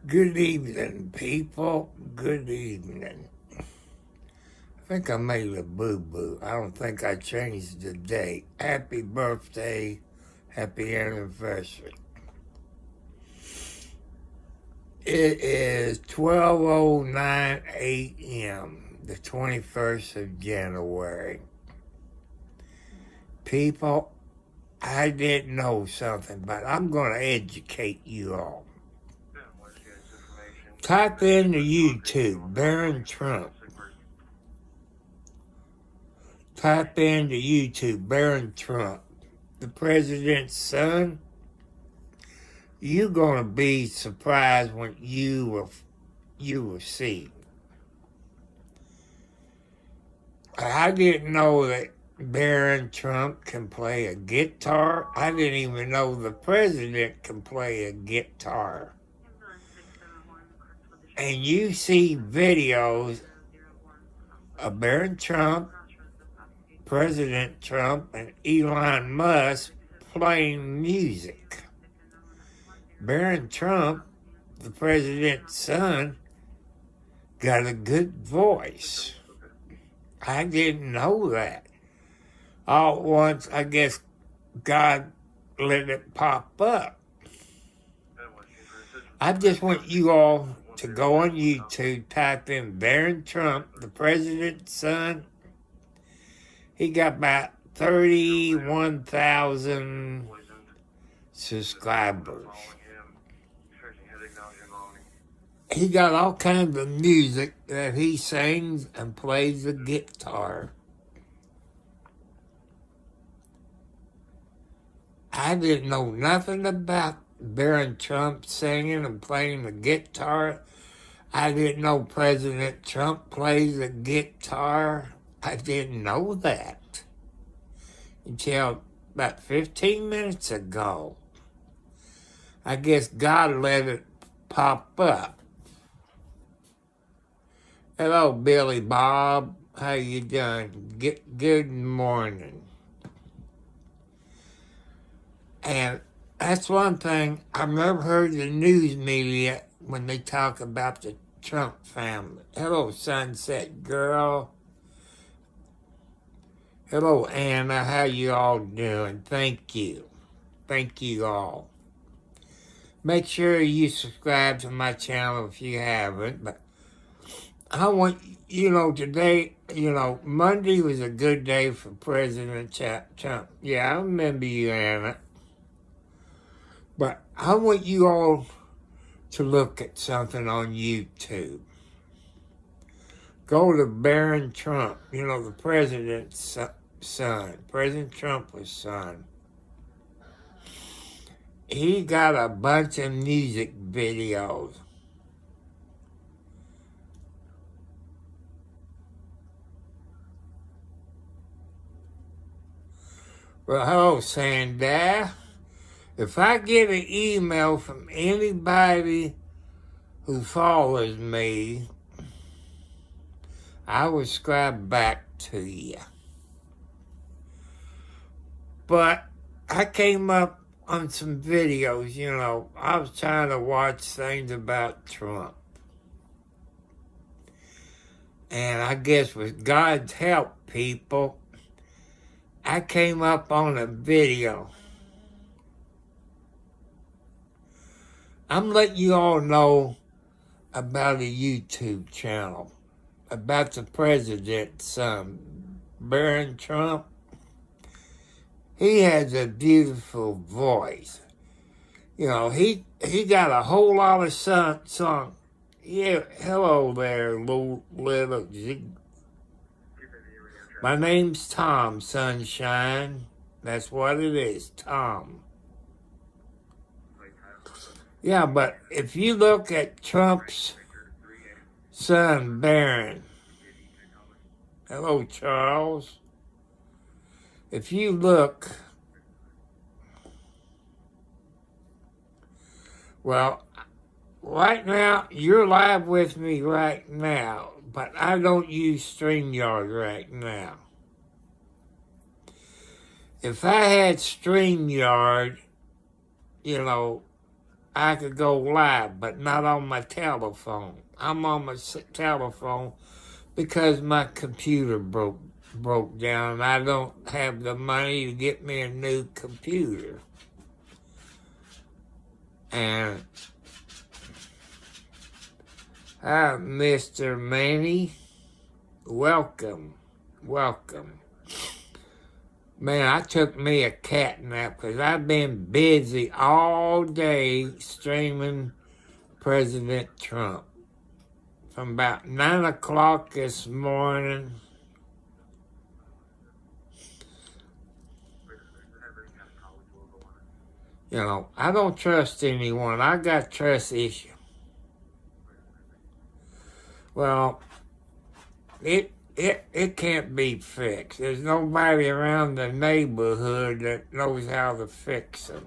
Good evening, people. Good evening. I think I made a boo-boo. I don't think I changed the date. Happy birthday. Happy anniversary. It is 12:09 a.m., the 21st of January. People, I didn't know something, but I'm going to educate you all. Type into YouTube, Barron Trump. Type into YouTube, Barron Trump, the president's son. You're going to be surprised when you will see. I didn't know that Barron Trump can play a guitar. I didn't even know the president can play a guitar. And you see videos of Barron Trump, President Trump, and Elon Musk playing music. Barron Trump, the president's son, got a good voice. I didn't know that. All at once, I guess God let it pop up. I just want you all to go on YouTube, type in Barron Trump, the president's son. He got about 31,000 subscribers. He got all kinds of music that he sings and plays the guitar. I didn't know nothing about Barron Trump singing and playing the guitar. I didn't know President Trump plays the guitar. I didn't know that until about 15 minutes ago. I guess God let it pop up. Hello, Billy Bob. How you doing? Good morning. And that's one thing, I've never heard the news media when they talk about the Trump family. Hello, Sunset Girl. Hello, Anna. How you all doing? Thank you. Thank you all. Make sure you subscribe to my channel if you haven't. But I want, today, Monday was a good day for President Trump. Yeah, I remember you, Anna. But I want you all to look at something on YouTube. Go to Barron Trump, the president's son, President Trump's son. He got a bunch of music videos. Well, hello, Sandy. If I get an email from anybody who follows me, I will subscribe back to you. But I came up on some videos, I was trying to watch things about Trump. And I guess with God's help, people, I came up on a video. I'm letting you all know about a YouTube channel, about the president's son, Barron Trump. He has a beautiful voice. He got a whole lot of song. Yeah, hello there, little Z. My name's Tom, Sunshine. That's what it is, Tom. Yeah, but if you look at Trump's son, Barron. Hello, Charles. If you look, well, right now, you're live with me right now, but I don't use StreamYard right now. If I had StreamYard, I could go live, but not on my telephone. I'm on my telephone because my computer broke down. And I don't have the money to get me a new computer. And Mr. Manny, welcome. Man, I took me a cat nap because I've been busy all day streaming President Trump. From about 9 o'clock this morning. You know, I don't trust anyone. I got trust issues. Well, it can't be fixed. There's nobody around the neighborhood that knows how to fix them.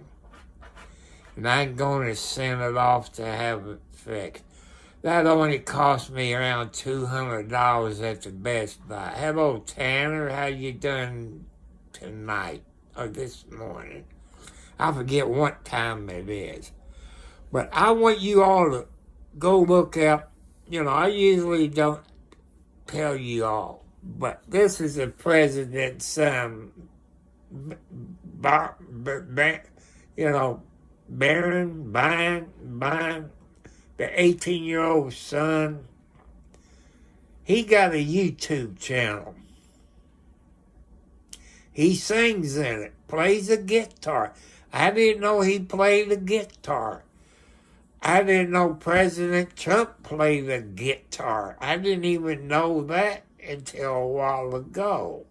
And I ain't going to send it off to have it fixed. That only cost me around $200 at the Best Buy. Hello, Tanner. How you doing tonight or this morning? I forget what time it is. But I want you all to go look up. You know, I usually don't tell you all, but this is the president's son, Barron, the 18-year-old son. He got a YouTube channel. He sings in it, plays a guitar. I didn't know he played the guitar. I didn't know President Trump played the guitar. I didn't even know that until a while ago.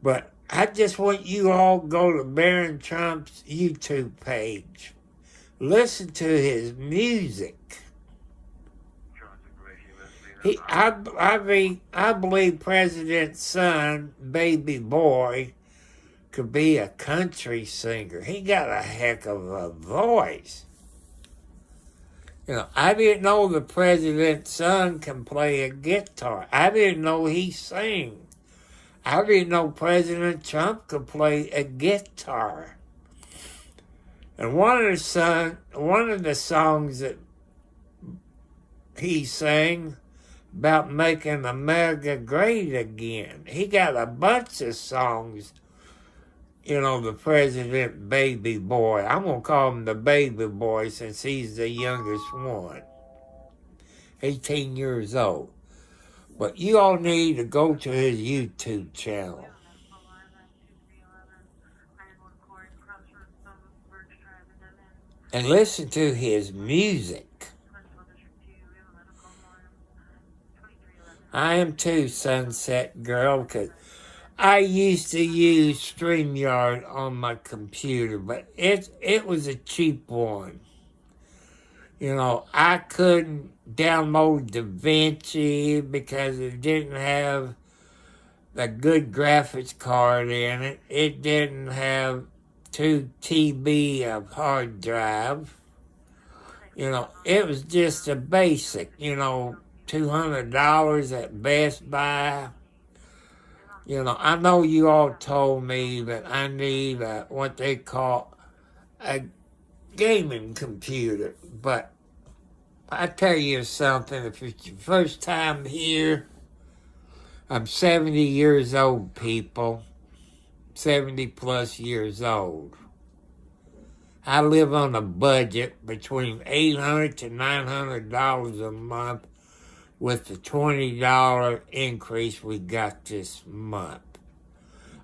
But I just want you all to go to Barron Trump's YouTube page. Listen to his music. I believe President's son, baby boy, could be a country singer. He got a heck of a voice. You know, I didn't know the president's son can play a guitar. I didn't know he sang. I didn't know President Trump could play a guitar. And one of the songs that he sang about making America great again. He got a bunch of songs. You know, the president baby boy. I'm going to call him the baby boy since he's the youngest one. 18 years old. But you all need to go to his YouTube channel. And listen to his music. I am too, Sunset Girl, because I used to use StreamYard on my computer, but it was a cheap one. You know, I couldn't download DaVinci because it didn't have a good graphics card in it. It didn't have 2 TB of hard drive. You know, it was just a basic, you know, $200 at Best Buy. You know, I know you all told me that I need what they call a gaming computer, but I tell you something, if it's your first time here, I'm 70 years old, people. 70 plus years old. I live on a budget between $800 to $900 a month with the $20 increase we got this month.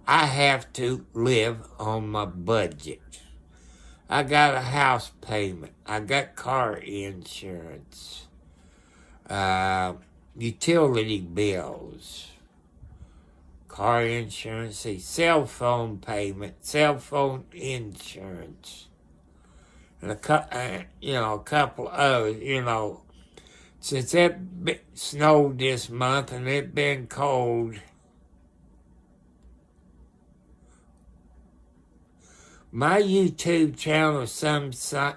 I have to live on my budget. I got a house payment. I got car insurance. Utility bills. Car insurance, cell phone payment, cell phone insurance. And a couple others, Since it snowed this month and it been cold, my YouTube channel, Sunshine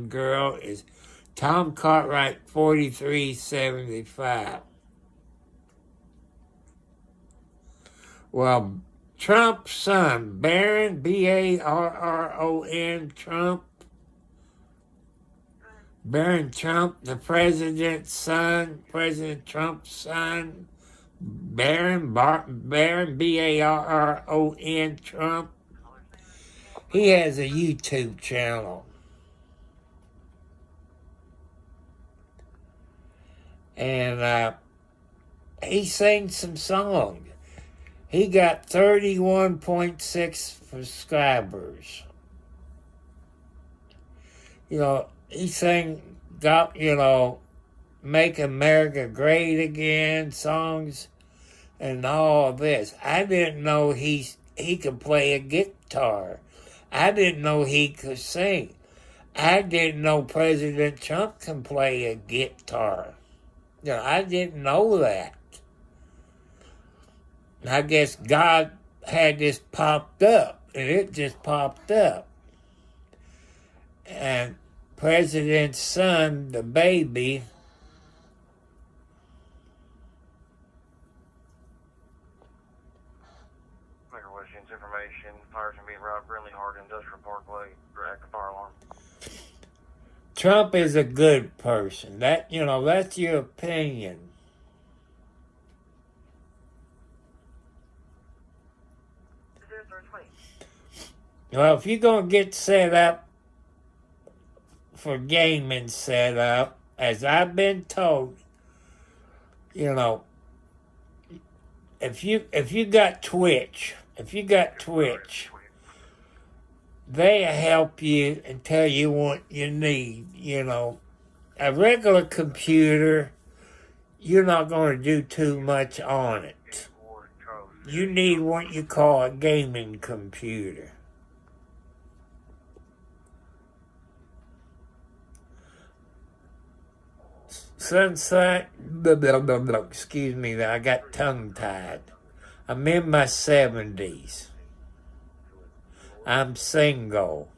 Girl, is Tom Cartwright 4375. Well, Trump's son, Barron, Barron, Trump. Barron Trump, the president's son, President Trump's son. Barron, Barron, Trump. He has a YouTube channel. And he sings some songs. He got 31.6 subscribers. You know, he sang, Make America Great Again songs and all this. I didn't know he could play a guitar. I didn't know he could sing. I didn't know President Trump can play a guitar. You know, I didn't know that. I guess God had this popped up, and it just popped up. And President's son, the baby, information, fires are being robbed really hard in Industrial Parkway, direct fire alarm. Trump is a good person. That's your opinion. Well, if you're going to get set up for gaming set up, as I've been told, if you got Twitch, they help you and tell you what you need. A regular computer, you're not going to do too much on it. You need what you call a gaming computer. Sunset, excuse me, I got tongue-tied. I'm in my 70s. I'm single.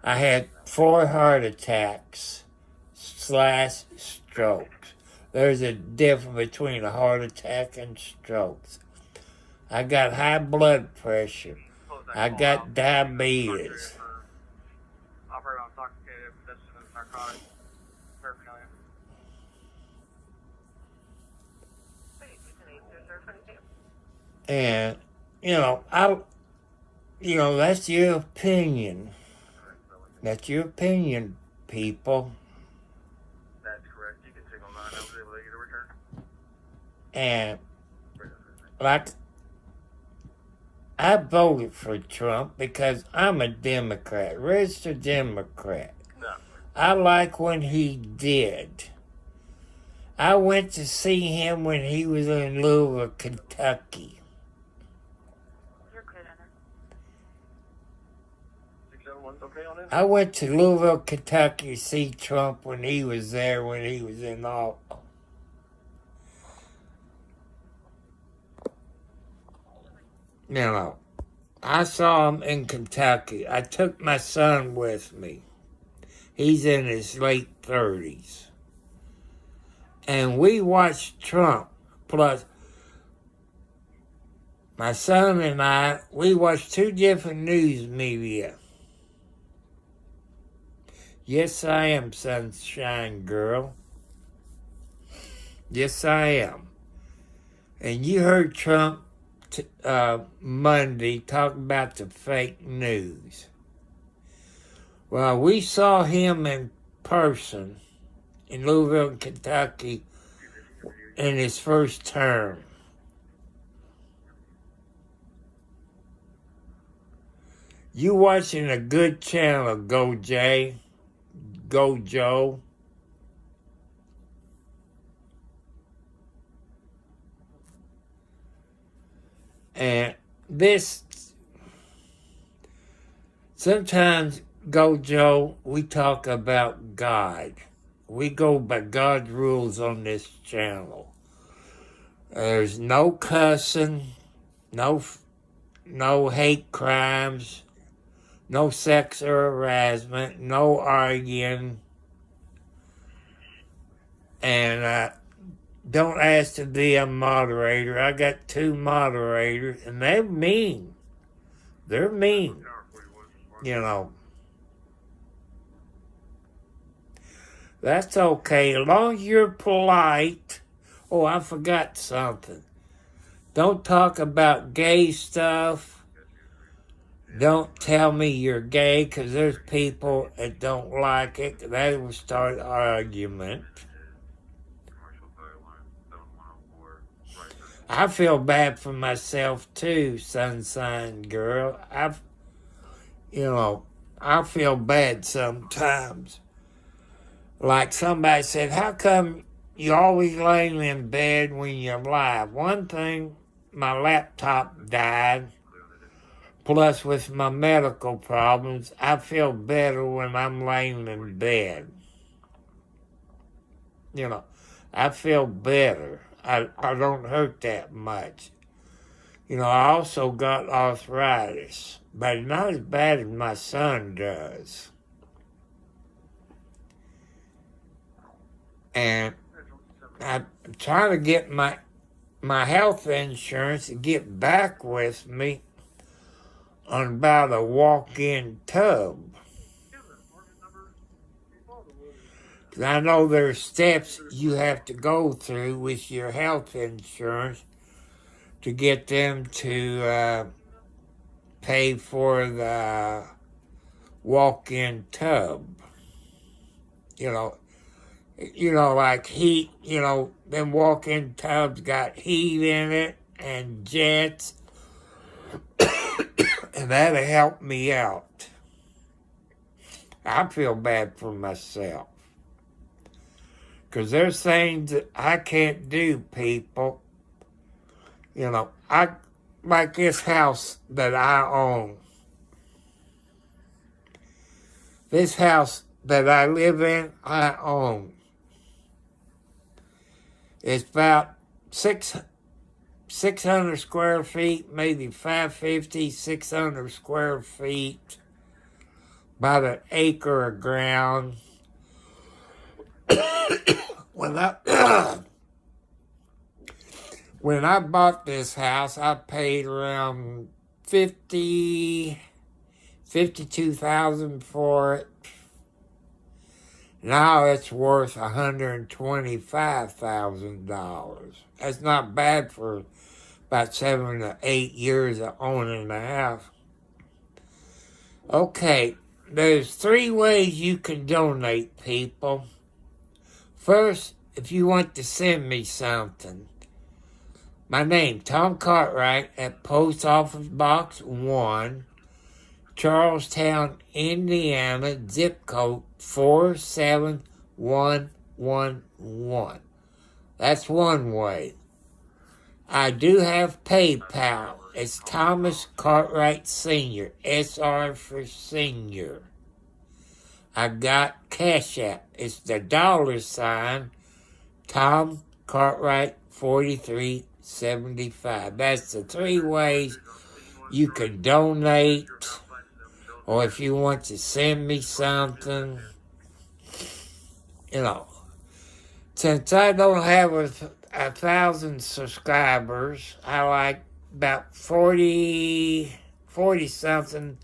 I had 4 heart attacks / strokes. There's a difference between a heart attack and strokes. I got high blood pressure. I got diabetes. And, that's your opinion. That's your opinion, people. That's correct. You can signal 9 hours able to get a return. And, I voted for Trump because I'm a Democrat, registered Democrat. No. I like when he did. I went to see him when he was in Louisville, Kentucky. I went to Louisville, Kentucky to see Trump when he was there, when he was in office. I saw him in Kentucky. I took my son with me. He's in his late 30s. And we watched Trump. Plus, my son and we watched 2 different news media. Yes, I am, Sunshine Girl. Yes, I am. And you heard Trump Monday talk about the fake news. Well, we saw him in person in Louisville, Kentucky in his first term. You watching a good channel, Go Jay. Go Joe. And this, sometimes, Go Joe, we talk about God. We go by God's rules on this channel. There's no cussing, no hate crimes, no sexual harassment, no arguing. And don't ask to be a moderator. I got 2 moderators, and they're mean. They're mean. You know. That's okay, as long as you're polite. Oh, I forgot something. Don't talk about gay stuff. Don't tell me you're gay, because there's people that don't like it. They will start an argument. I feel bad for myself too, sunshine girl. I feel bad sometimes. Like somebody said, how come you always laying in bed when you're live? One thing, my laptop died. Plus, with my medical problems, I feel better when I'm laying in bed. You know, I feel better. I don't hurt that much. You know, I also got arthritis, but not as bad as my son does. And I'm trying to get my health insurance to get back with me on about a walk-in tub. 'Cause I know there's steps you have to go through with your health insurance to get them to pay for the walk-in tub. You know, like heat, them walk-in tubs got heat in it and jets, and that'll help me out. I feel bad for myself. Because there's things that I can't do, people. I like this house that I own. This house that I live in, I own. It's about 600 square feet, maybe 550, 600 square feet, about an acre of ground. When I bought this house, I paid around $52,000 for it. Now it's worth $125,000. That's not bad for about 7 to 8 years of owning the house. Okay, there's 3 ways you can donate, people. First, if you want to send me something, my name, Tom Cartwright, at Post Office Box 1, Charlestown, Indiana, zip code 47111. That's one way. I do have PayPal. It's Thomas Cartwright Sr., SR for Senior. I got Cash App. It's the $, Tom Cartwright 4375. That's the 3 ways you can donate, or if you want to send me something. Since I don't have 1,000 subscribers, I like about 40 something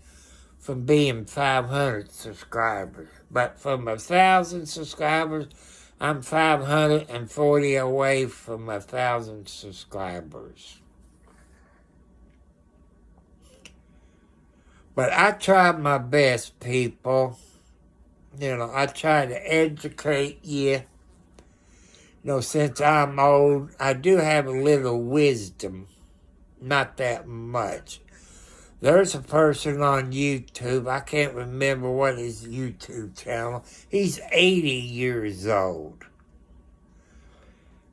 from being 500 subscribers. But from 1,000 subscribers, I'm 540 away from 1,000 subscribers. But I try my best, people. I try to educate you. Since I'm old, I do have a little wisdom. Not that much. There's a person on YouTube, I can't remember what his YouTube channel, he's 80 years old.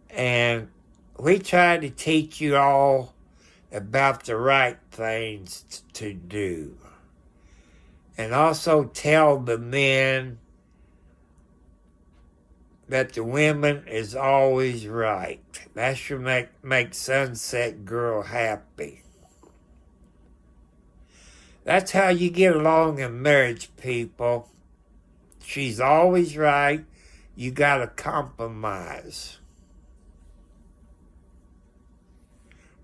And we try to teach you all about the right things to do. And also tell the men that the women is always right. That should make Sunset Girl happy. That's how you get along in marriage, people. She's always right. You gotta compromise.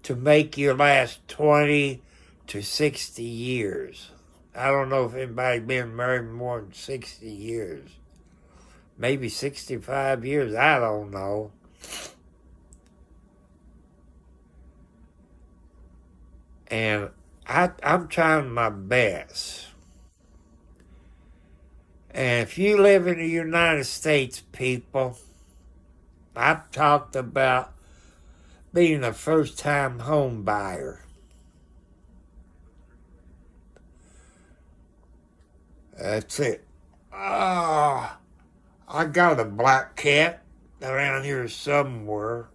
to make you last 20 to 60 years. I don't know if anybody's been married more than 60 years. Maybe 65 years, I don't know. And I'm trying my best. And if you live in the United States, people, I've talked about being a first-time home buyer. That's it. I got a black cat around here somewhere.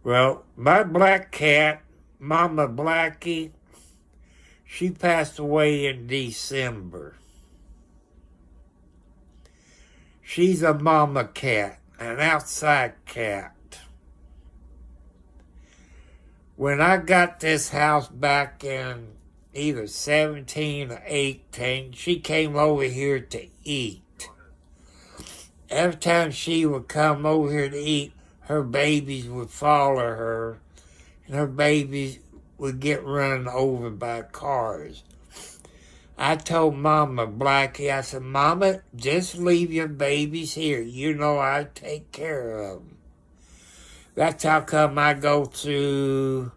Well, my black cat, Mama Blackie, she passed away in December. She's a mama cat, an outside cat. When I got this house back in either 17 or 18, she came over here to eat. Every time she would come over here to eat, her babies would follow her, and her babies would get run over by cars. I told Mama Blackie, I said, Mama, just leave your babies here. You know I take care of them. That's how come I go through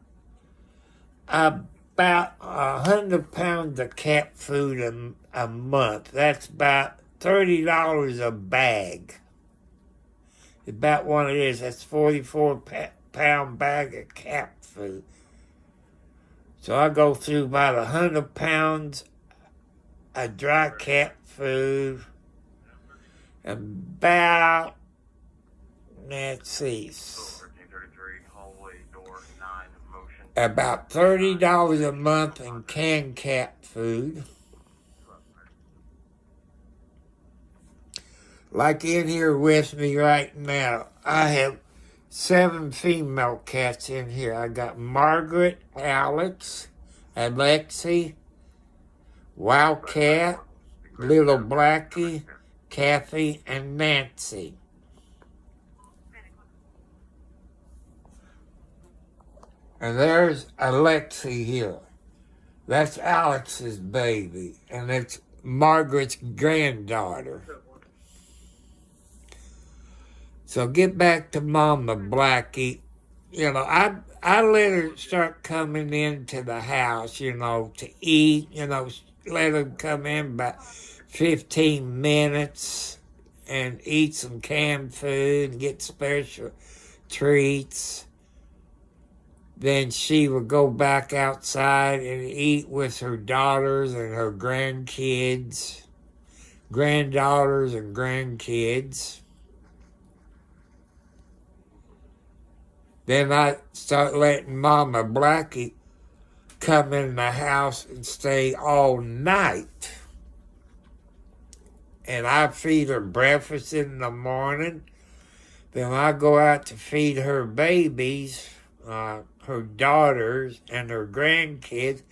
about 100 pounds of cat food a month. That's about $30 a bag. About what it is. That's 44-pound bag of cat food. So I go through about 100 pounds of dry cat food. About, let's see, about $30 a month in canned cat food. Like in here with me right now, I have 7 female cats in here. I got Margaret, Alex, Alexi, Wildcat, Little Blackie, Kathy, and Nancy. And there's Alexi here. That's Alex's baby, and it's Margaret's granddaughter. So get back to Mama Blackie. You know, I let her start coming into the house, you know, to eat, you know, let her come in about 15 minutes and eat some canned food and get special treats. Then she would go back outside and eat with her daughters and her granddaughters and grandkids. Then I start letting Mama Blackie come in the house and stay all night. And I feed her breakfast in the morning. Then I go out to feed her babies, her daughters and her grandkids.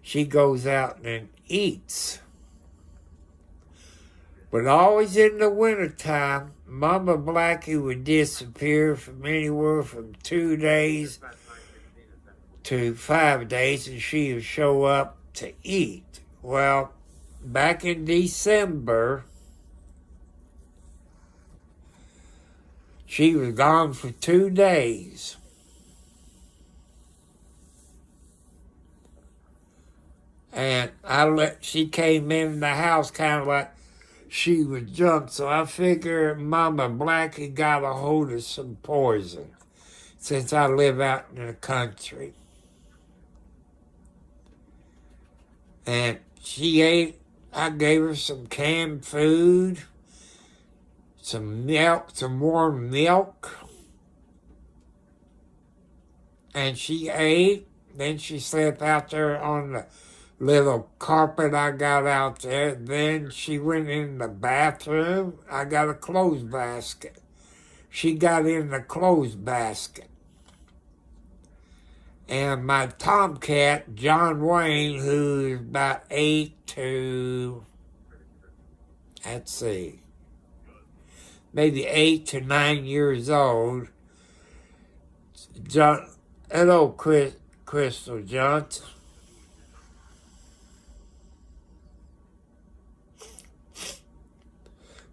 She goes out and eats. But always in the wintertime, Mama Blackie would disappear from anywhere from 2 days to 5 days, and she would show up to eat. Well, back in December, she was gone for 2 days. And she came in the house kind of like she was drunk, so I figured Mama Blackie got a hold of some poison, since I live out in the country. And she ate, I gave her some canned food, some milk, some warm milk, and she ate. Then she slept out there on the little carpet I got out there. Then she went in the bathroom. I got a clothes basket. She got in the clothes basket. And my tomcat, John Wayne, who's about 8 to let's see, maybe 8 to 9 years old. John, hello, Crystal Johnson.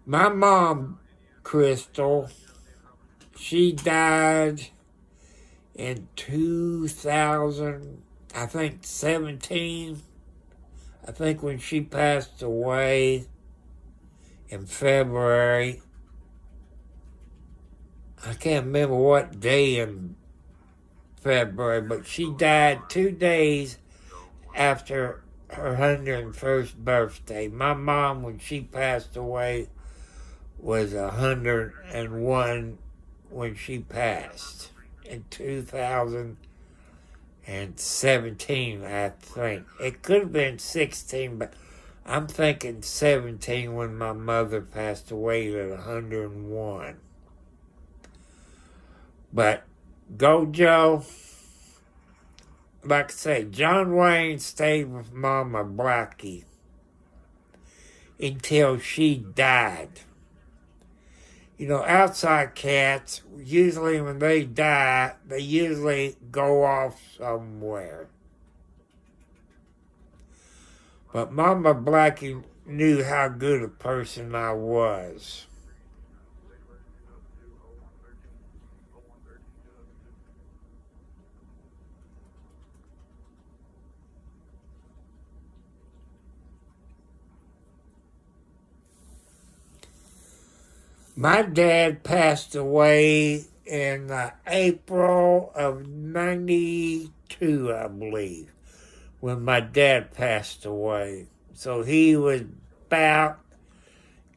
My mom, Crystal, she died in 2000, I think 17. I think when she passed away in February. I can't remember what day in February, but she died 2 days after her 101st birthday. My mom, when she passed away, was 101 when she passed in 2017, I think. It could have been 16, but I'm thinking 17 when my mother passed away at 101. But go Joe. Like I say, John Wayne stayed with Mama Blackie until she died. You know, outside cats, usually when they die, they usually go off somewhere. But Mama Blackie knew how good a person I was. My dad passed away in April of 92, I believe, when my dad passed away. So he was about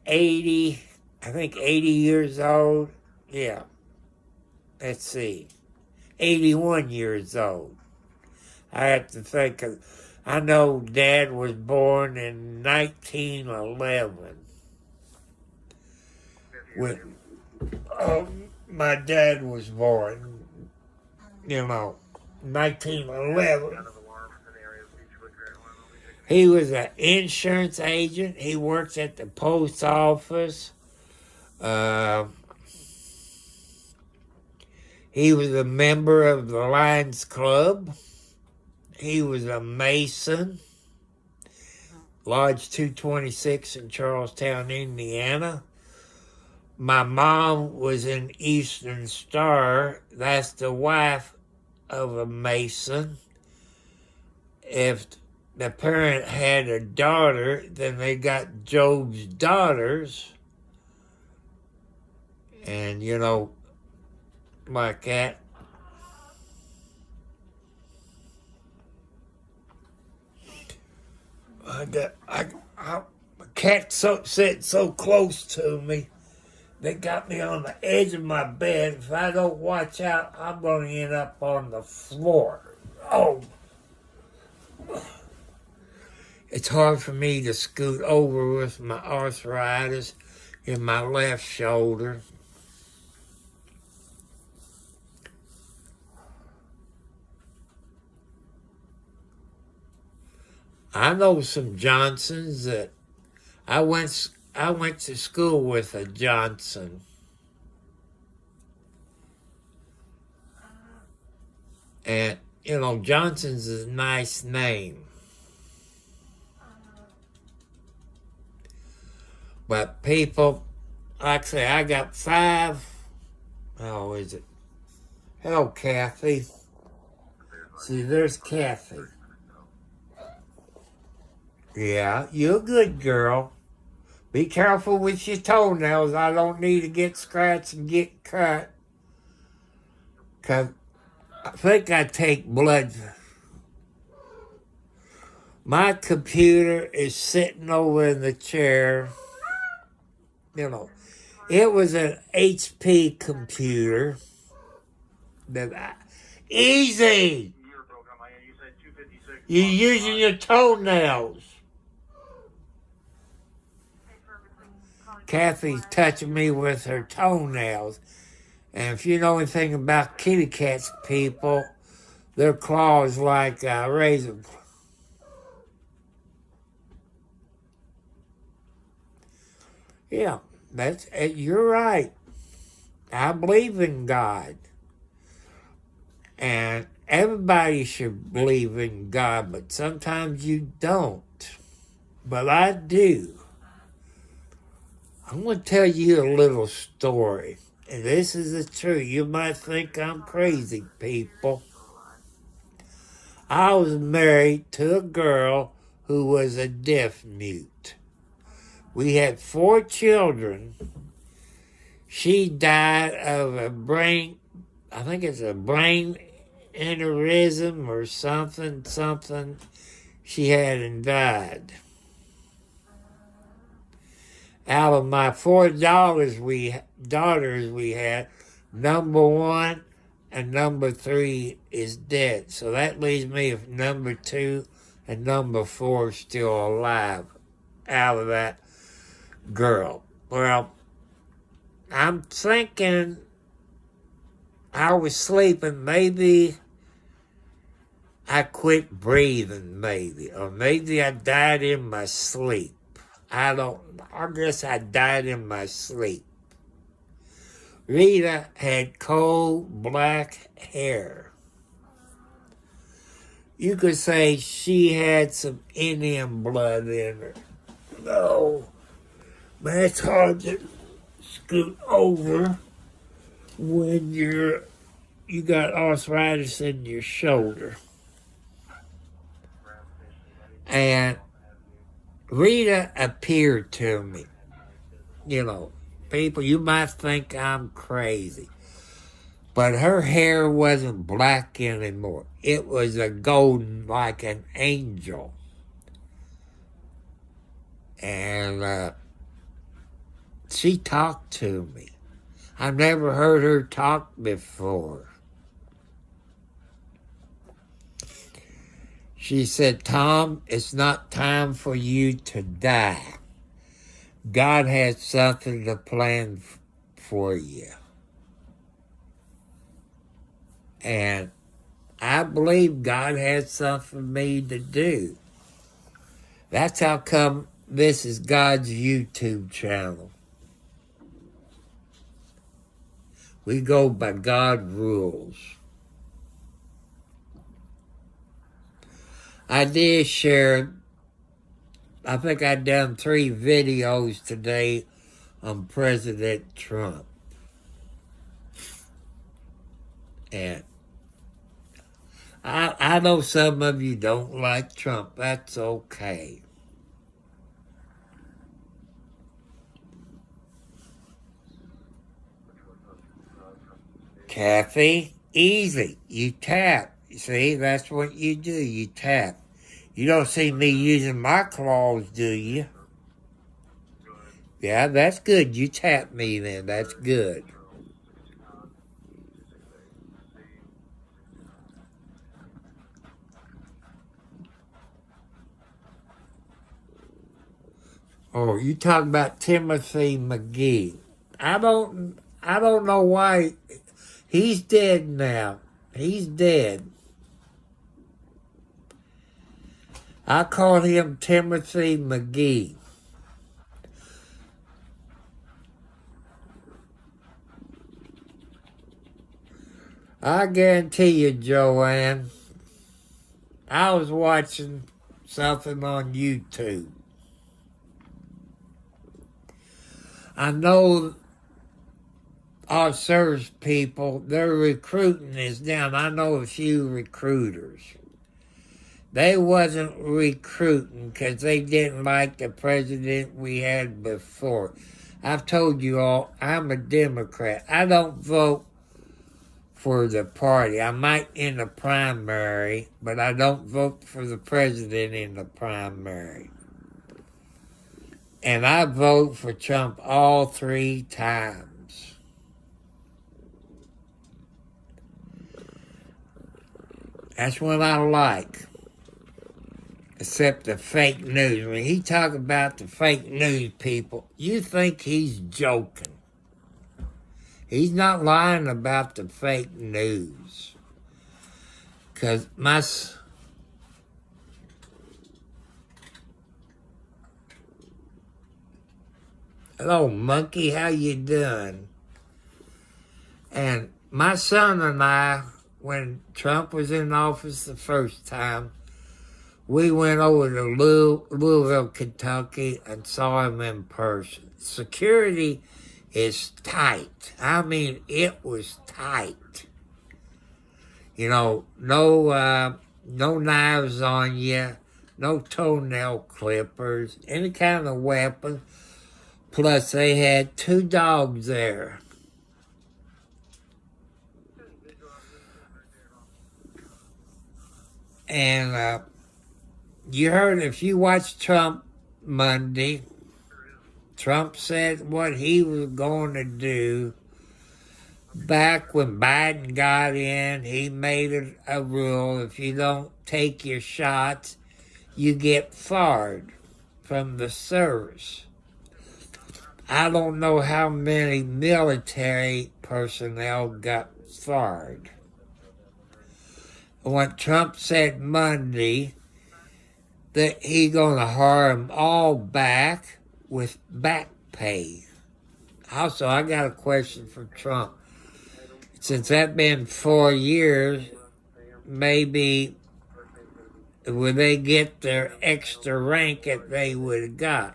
80, I think 80 years old. Yeah, let's see, 81 years old. I have to think I know Dad was born in 1911. When my dad was born, 1911. He was an insurance agent. He worked at the post office. He was a member of the Lions Club. He was a Mason. Lodge 226 in Charlestown, Indiana. My mom was in Eastern Star. That's the wife of a Mason. If the parent had a daughter, then they got Job's daughters. And, like that. A cat sitting so close to me. They got me on the edge of my bed. If I don't watch out, I'm going to end up on the floor. Oh. It's hard for me to scoot over with my arthritis in my left shoulder. I know some Johnsons that I went to school with a Johnson. And, Johnson's is a nice name. But people, like I say, I got 5. How is it? Hello, Kathy. See, there's Kathy. Yeah, you're a good girl. Be careful with your toenails. I don't need to get scratched and get cut. 'Cause I think I take blood. My computer is sitting over in the chair. It was an HP computer. Easy! You're using your toenails. Kathy's touching me with her toenails. And if you know anything about kitty cats, people, their claws like razor. Yeah, you're right. I believe in God. And everybody should believe in God, but sometimes you don't. But I do. I'm going to tell you a little story. And this is the truth. You might think I'm crazy, people. I was married to a girl who was a deaf mute. We had 4 children. She died of I think it's a brain aneurysm or something she had and died. Out of my 4 daughters we had, number 1 and number 3 is dead. So that leaves me with number 2 and number 4 still alive out of that girl. Well, I'm thinking I was sleeping, maybe I quit breathing, or maybe I died in my sleep. I guess I died in my sleep. Rita had coal black hair. You could say she had some Indian blood in her. No, man, it's hard to scoot over when you got arthritis in your shoulder. And Rita appeared to me. People, you might think I'm crazy. But her hair wasn't black anymore. It was a golden, like an angel. And she talked to me. I've never heard her talk before. She said, "Tom, it's not time for you to die. God has something to plan for you." And I believe God has something for me to do. That's how come this is God's YouTube channel. We go by God's rules. I did share, I think I done 3 videos today on President Trump. And I know some of you don't like Trump. That's okay. Kathy, easy. You tap. See, that's what you do. You tap. You don't see me using my claws, do you? Yeah, that's good. You tap me then. That's good. Oh, you talking about Timothy McGee. I don't know why. He's dead now. He's dead. I call him Timothy McGee. I guarantee you, Joanne, I was watching something on YouTube. I know our service people, their recruiting is down. I know a few recruiters. They wasn't recruiting because they didn't like the president we had before. I've told you all, I'm a Democrat. I don't vote for the party. I might in the primary, but I don't vote for the president in the primary. And I vote for Trump all 3 times. That's what I like. Except the fake news. When he talk about the fake news people, you think he's joking. He's not lying about the fake news. Because Hello, monkey, how you doing? And my son and I, when Trump was in office the first time, we went over to Louisville, Kentucky, and saw him in person. Security is tight. I mean, it was tight. You know, no knives on you, no toenail clippers, any kind of weapon. Plus, they had 2 dogs there. And you heard, if you watched Trump Monday, Trump said what he was going to do. Back when Biden got in, he made a rule: if you don't take your shots, you get fired from the service. I don't know how many military personnel got fired. When Trump said Monday that he gonna hire them all back with back pay. Also, I got a question for Trump. Since that's been 4 years, maybe would they get their extra rank that they would have got?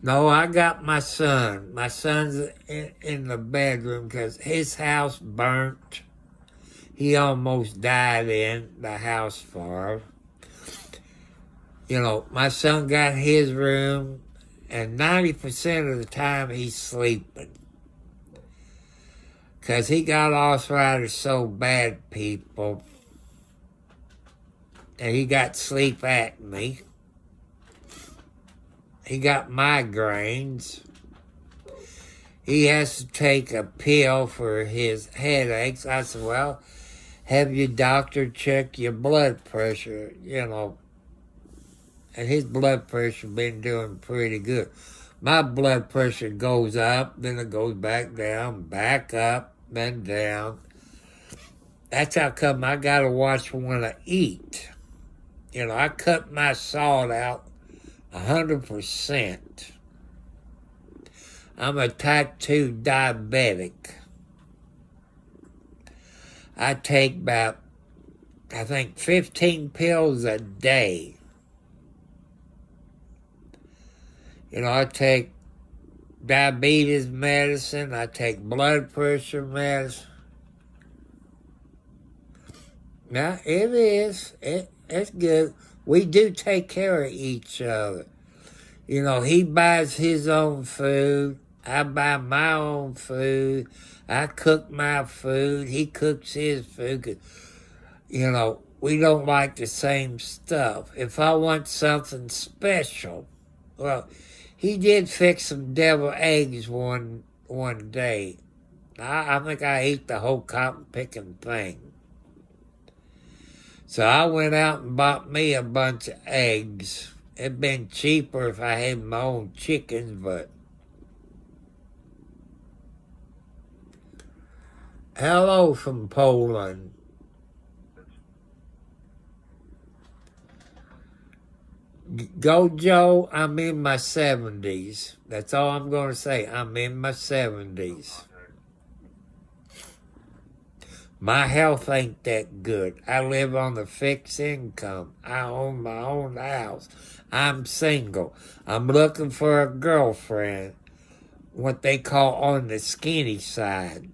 No, I got my son. My son's in the bedroom because his house burnt. He almost died in the house fire. You know, my son got his room, and 90% of the time he's sleeping. Because he got arthritis so bad, people. And he got sleep apnea. He got migraines. He has to take a pill for his headaches. I said, well, have your doctor check your blood pressure, you know. And his blood pressure been doing pretty good. My blood pressure goes up, then it goes back up, then down. That's how come I gotta watch when I eat. You know, I cut my salt out 100%. I'm a type 2 diabetic. I take about, I think, 15 pills a day. You know, I take diabetes medicine, I take blood pressure medicine. Now, it is. It's good. We do take care of each other. You know, he buys his own food. I buy my own food. I cook my food. He cooks his food. 'Cause, you know, we don't like the same stuff. If I want something special, well, he did fix some devil eggs one day. I think I ate the whole cotton picking thing. So I went out and bought me a bunch of eggs. It'd been cheaper if I had my own chickens, but... Hello from Poland. Go, Joe, I'm in my 70s. That's all I'm going to say. I'm in my 70s. My health ain't that good. I live on a fixed income. I own my own house. I'm single. I'm looking for a girlfriend. What they call on the skinny side.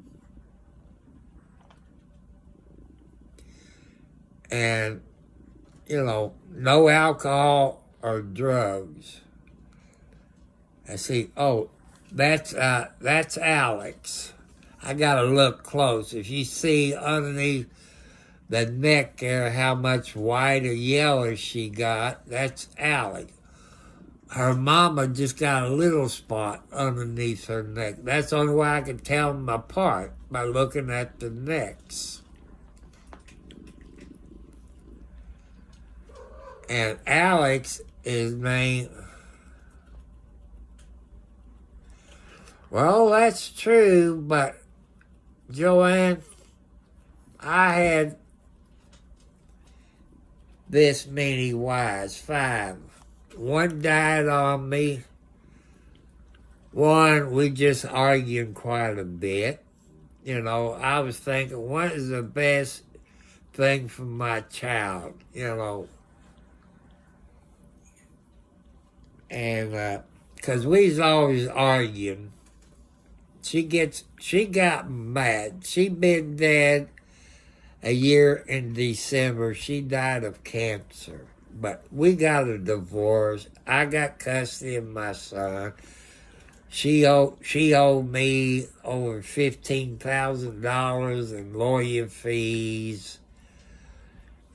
And, you know, no alcohol or drugs. I see, oh, that's Alex. I gotta look close. If you see underneath the neck there how much white or yellow she got, that's Alex. Her mama just got a little spot underneath her neck. That's the only way I can tell them apart, by looking at the necks. And Alex is named... Well, that's true, but Joanne, I had this many wives, 5. one died on me. One, we just arguing quite a bit. You know, I was thinking, what is the best thing for my child? You know, and because we was always arguing. She got mad. She been dead a year in December. She died of cancer. But we got a divorce. I got custody of my son. She owed me over $15,000 in lawyer fees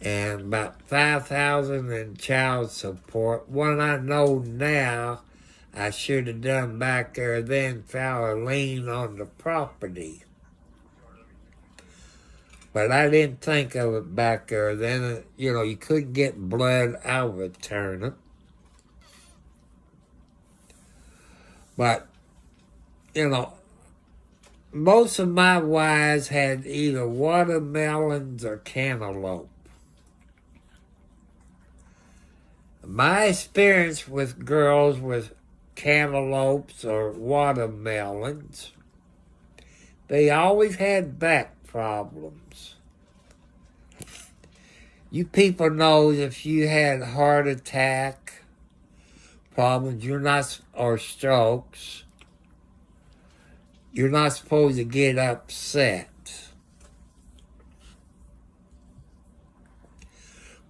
and about $5,000 in child support. What I know now, I should have done back there then, file a lien on the property. But I didn't think of it back there then. You know, you couldn't get blood out of a turnip. But, you know, most of my wives had either watermelons or cantaloupe. My experience with girls with cantaloupes or watermelons, they always had back problems. You people know if you had heart attack problems, or strokes, you're not supposed to get upset.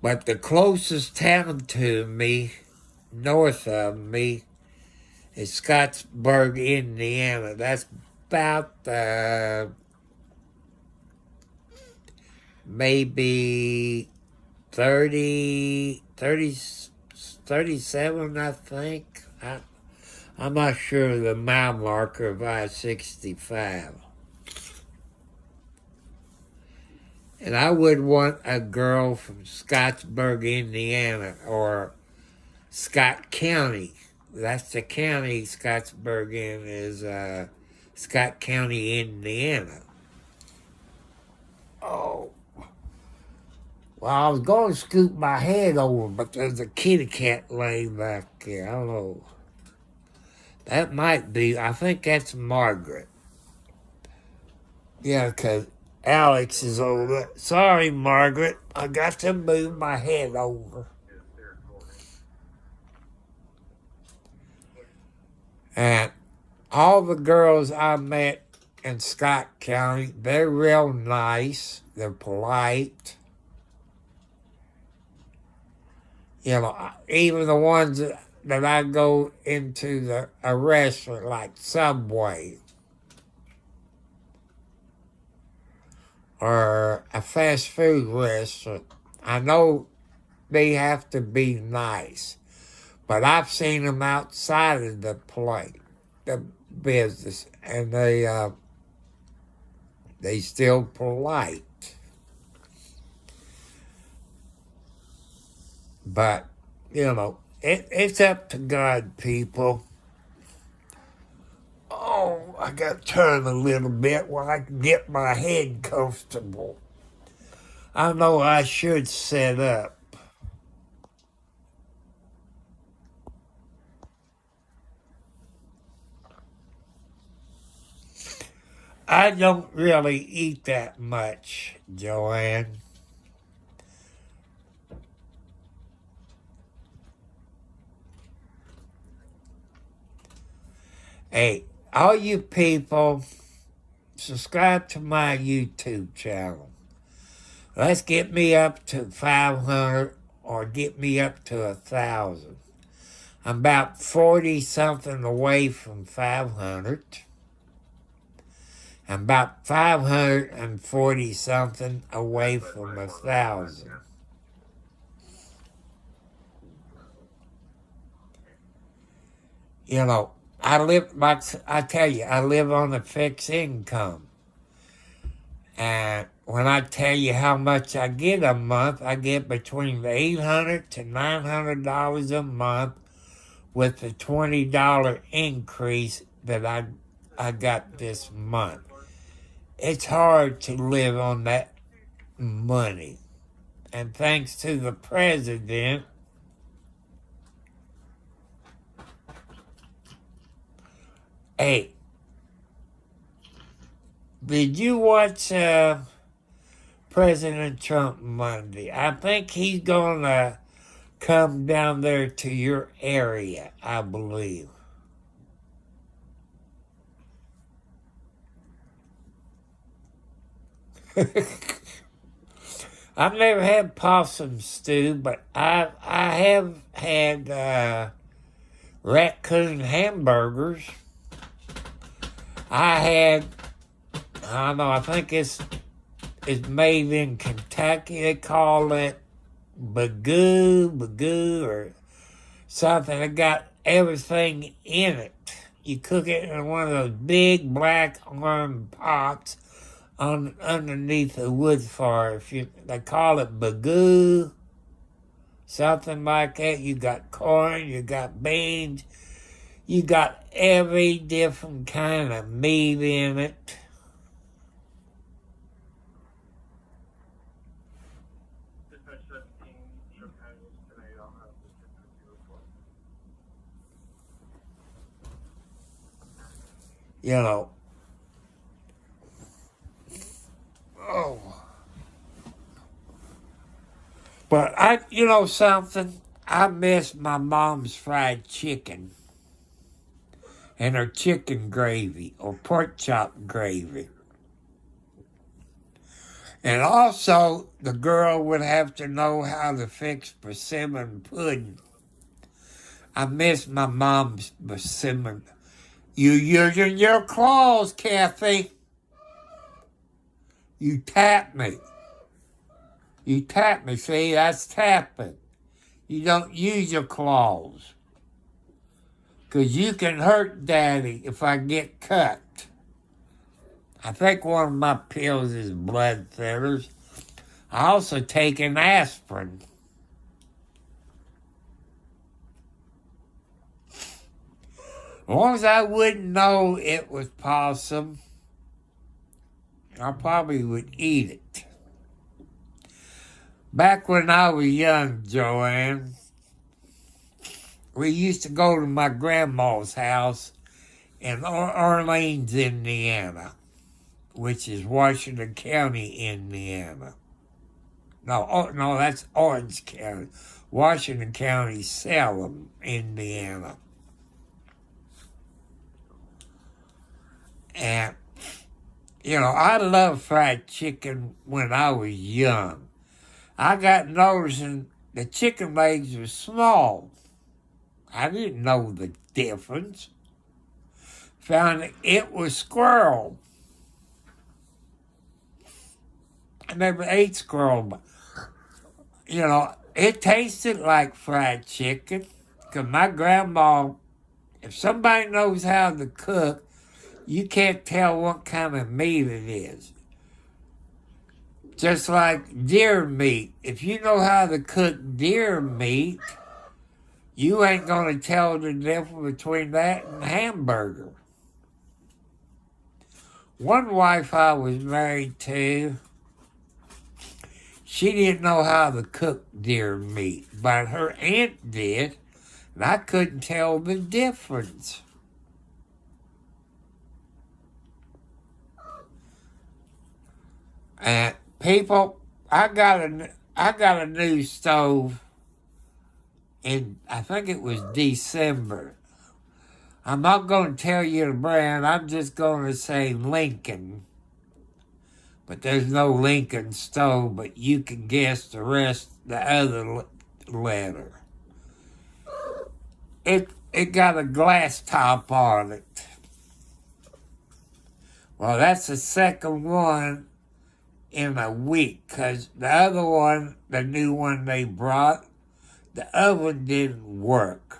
But the closest town to me, north of me, is Scottsburg, Indiana. That's about maybe 37, I think. I'm not sure of the mile marker of I-65. And I would want a girl from Scottsburg, Indiana, or Scott County. That's the county Scottsburg in, is Scott County, Indiana. Oh. Well, I was going to scoop my head over, but there's a kitty cat laying back there. I don't know. That might be, I think that's Margaret. Yeah, because Alex is over. Sorry, Margaret. I got to move my head over. And all the girls I met in Scott County, they're real nice. They're polite. You know, even the ones that I go into a restaurant like Subway or a fast food restaurant, I know they have to be nice, but I've seen them outside of the business, and they still polite. But, you know, it's up to God, people. Oh, I got to turn a little bit where I can get my head comfortable. I know I should sit up. I don't really eat that much, Joanne. Hey, all you people, subscribe to my YouTube channel. Let's get me up to 500 or get me up to 1,000. I'm about 40-something away from 500. I'm about 540-something away from 1,000. You know, I live on a fixed income. And when I tell you how much I get a month, I get between $800 to $900 a month with the $20 increase that I got this month. It's hard to live on that money. And thanks to the president, Hey, did you watch President Trump Monday? I think he's gonna come down there to your area, I believe. I've never had possum stew, but I have had raccoon hamburgers. I don't know, I think it's made in Kentucky. They call it bagoo, or something. It got everything in it. You cook it in one of those big black iron pots underneath a wood fire. They call it bagoo, something like that. You got corn, you got beans, you got every different kind of meat in it. You know, oh. But you know something? I miss my mom's fried chicken and her chicken gravy or pork chop gravy. And also, the girl would have to know how to fix persimmon pudding. I miss my mom's persimmon. You using your claws, Kathy. You tap me. You tap me, see, that's tapping. You don't use your claws. 'Cause you can hurt Daddy if I get cut. I think one of my pills is blood thinners. I also take an aspirin. As long as I wouldn't know it was possum, I probably would eat it. Back when I was young, Joanne, we used to go to my grandma's house in Orleans, Indiana, which is Washington County, Indiana. No, that's Orange County. Washington County, Salem, Indiana. And, you know, I loved fried chicken when I was young. I got noticing the chicken legs were small. I didn't know the difference. Found it was squirrel. I never ate squirrel, but, you know, it tasted like fried chicken. Because my grandma, if somebody knows how to cook, you can't tell what kind of meat it is. Just like deer meat. If you know how to cook deer meat, you ain't going to tell the difference between that and hamburger. One wife I was married to, she didn't know how to cook deer meat, but her aunt did, and I couldn't tell the difference. And people, I got a new stove in, I think it was December. I'm not going to tell you the brand. I'm just going to say Lincoln. But there's no Lincoln stove, but you can guess the rest, the other letter. It got a glass top on it. Well, that's the second one in a week, because the other one, the new one they brought, the oven didn't work.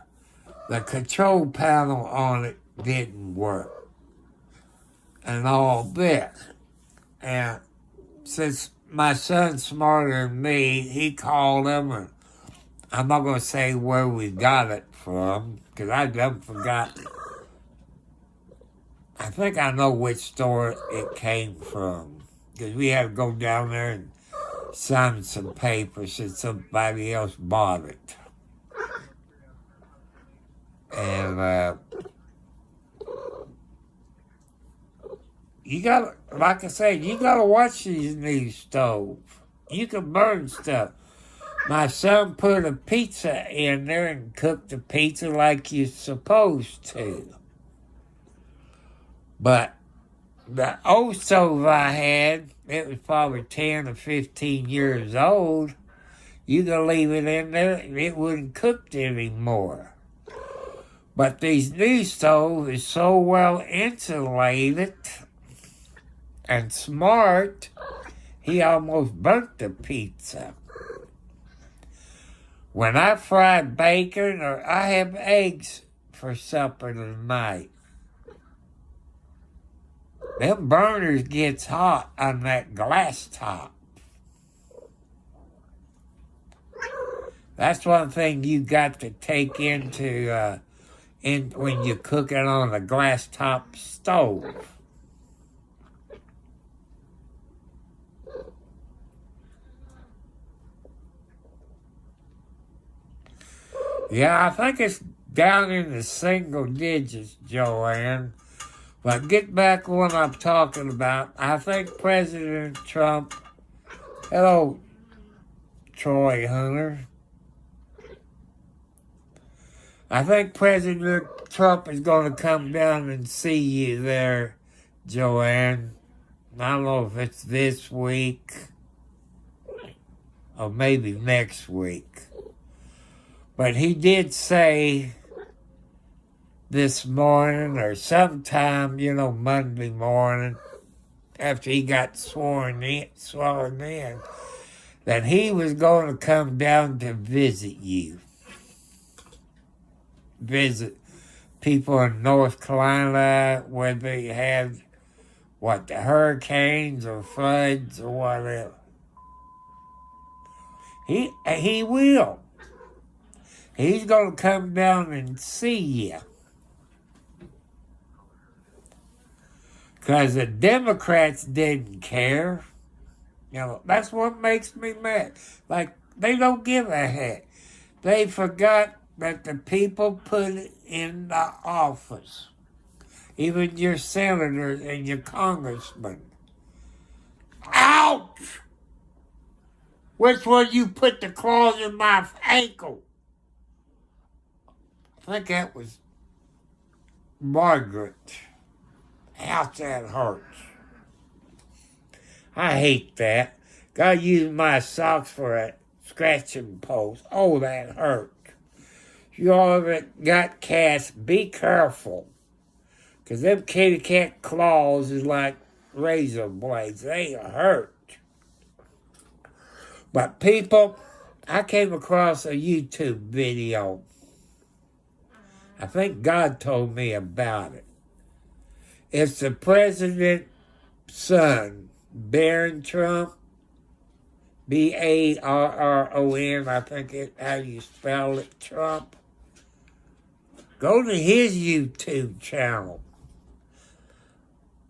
The control panel on it didn't work. And all this. And since my son's smarter than me, he called them, and I'm not going to say where we got it from, because I done forgot. I think I know which store it came from, because we had to go down there and sign some papers since somebody else bought it. And You gotta, like I said, you gotta watch these new stoves. You can burn stuff. My son put a pizza in there and cooked the pizza like you're supposed to. But the old stove I had, it was probably 10 or 15 years old. You could leave it in there and it wouldn't cook anymore. But these new stoves is so well insulated and smart, he almost burnt the pizza. When I fry bacon or I have eggs for supper tonight, them burners gets hot on that glass top. That's one thing you got to take into when you cook it on a glass top stove. Yeah, I think it's down in the single digits, Joanne. But get back to what I'm talking about. I think President Trump, hello, Troy Hunter. I think President Trump is going to come down and see you there, Joanne. I don't know if it's this week or maybe next week. But he did say this morning or sometime, Monday morning, after he got sworn in, that he was going to come down to visit you. Visit people in North Carolina where they had, the hurricanes or floods or whatever. He will. He's going to come down and see you. Because the Democrats didn't care. That's what makes me mad. Like, they don't give a heck. They forgot that the people put it in the office. Even your senators and your congressmen. Ouch! Which one you put the claws in my ankle? I think that was Margaret. Ouch, that hurts. I hate that. Gotta use my socks for a scratching post. Oh, that hurt. If you all that got cats, be careful. Because them kitty cat claws is like razor blades. They hurt. But people, I came across a YouTube video. I think God told me about it. It's the president's son, Barron Trump, Barron, I think it's how you spell it, Trump. Go to his YouTube channel.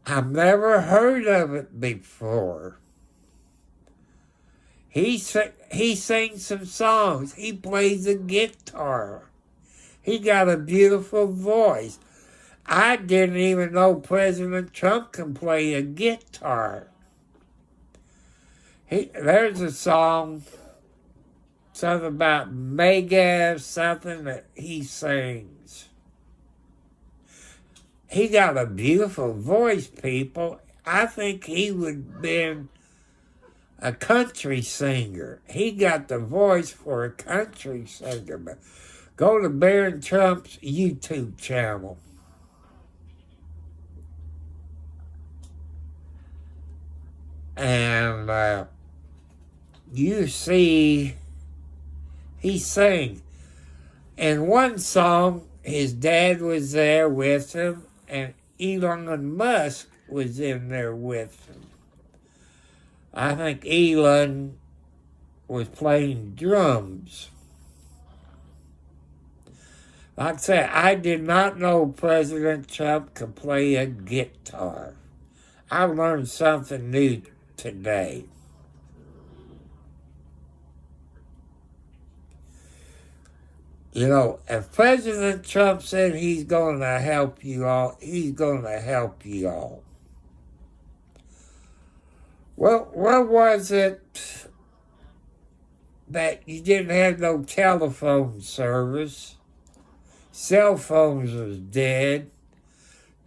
I've never heard of it before. He sings some songs. He plays the guitar. He got a beautiful voice. I didn't even know President Trump can play a guitar. There's a song, something about mega something that he sings. He got a beautiful voice, people. I think he would have been a country singer. He got the voice for a country singer. But go to Barron Trump's YouTube channel. And you see, he sings. In one song, his dad was there with him, and Elon Musk was in there with him. I think Elon was playing drums. Like I said, I did not know President Trump could play a guitar. I learned something new today. If President Trump said he's going to help you all, he's going to help you all. Well, what was it that you didn't have no telephone service? Cell phones was dead.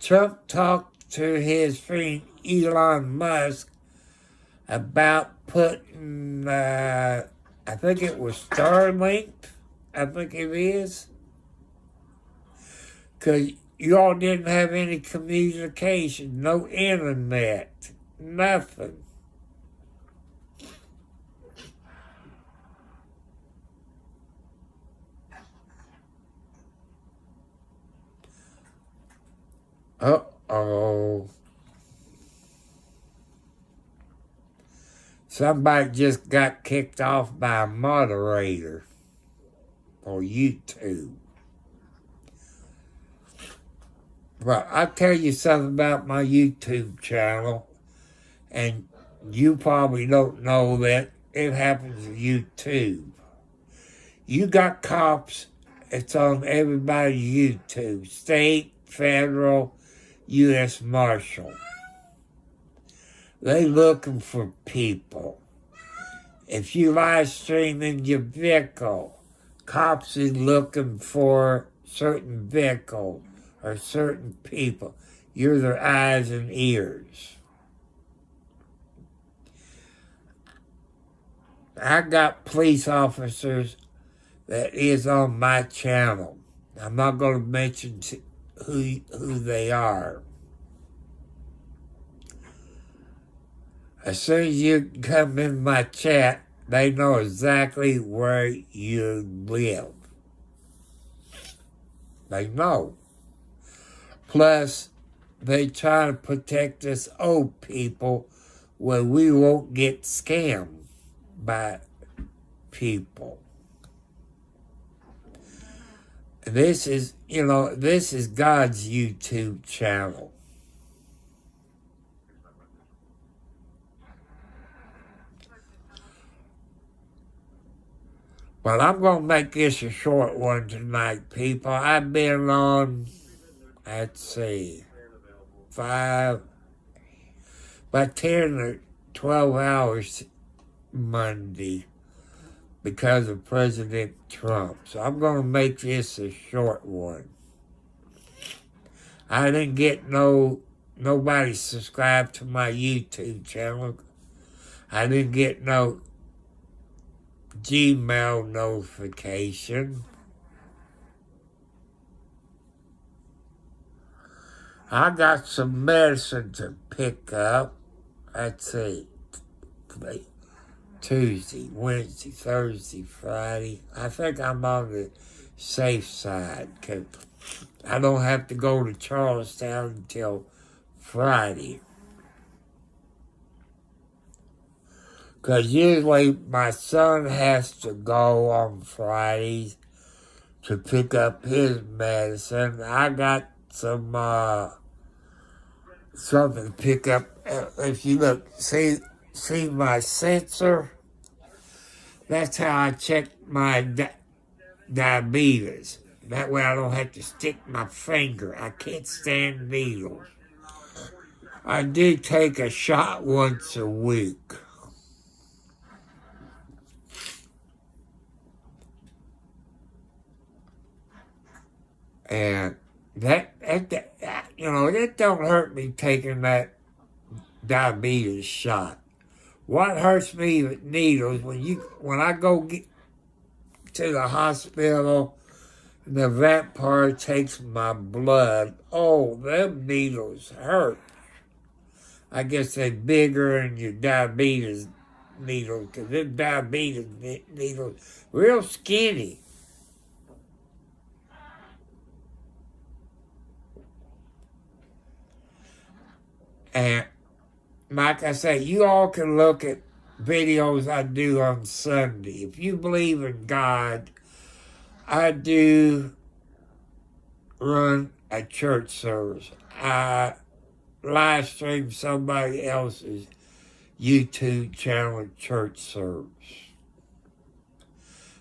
Trump talked to his friend Elon Musk about putting, I think it was Starlink, I think it is, because you all didn't have any communication, no internet, nothing. Uh-oh. Somebody just got kicked off by a moderator on YouTube. Well, I'll tell you something about my YouTube channel, and you probably don't know that it happens to you too. You got cops, it's on everybody's YouTube, state, federal, U.S. Marshal. They looking for people. If you live stream in your vehicle, cops is looking for certain vehicle or certain people. You're their eyes and ears. I got police officers that is on my channel. I'm not going to mention who they are. As soon as you come in my chat, they know exactly where you live. They know. Plus, they try to protect us old people where we won't get scammed by people. This is, this is God's YouTube channel. Well, I'm going to make this a short one tonight, people. I've been on, let's see, about 10 or 12 hours Monday because of President Trump. So I'm going to make this a short one. I didn't get nobody subscribed to my YouTube channel. I didn't get no Gmail notification. I got some medicine to pick up. Let's see. Tuesday, Wednesday, Thursday, Friday. I think I'm on the safe side because I don't have to go to Charlestown until Friday. Because usually my son has to go on Fridays to pick up his medicine. I got some something to pick up. If you look, see my sensor? That's how I check my diabetes. That way I don't have to stick my finger. I can't stand needles. I do take a shot once a week. And that it don't hurt me taking that diabetes shot. What hurts me with needles, when I go get to the hospital, the vampire takes my blood. Oh, them needles hurt. I guess they're bigger than your diabetes needles, because them diabetes needles real skinny. And like I say, you all can look at videos I do on Sunday. If you believe in God, I do run a church service. I live stream somebody else's YouTube channel church service.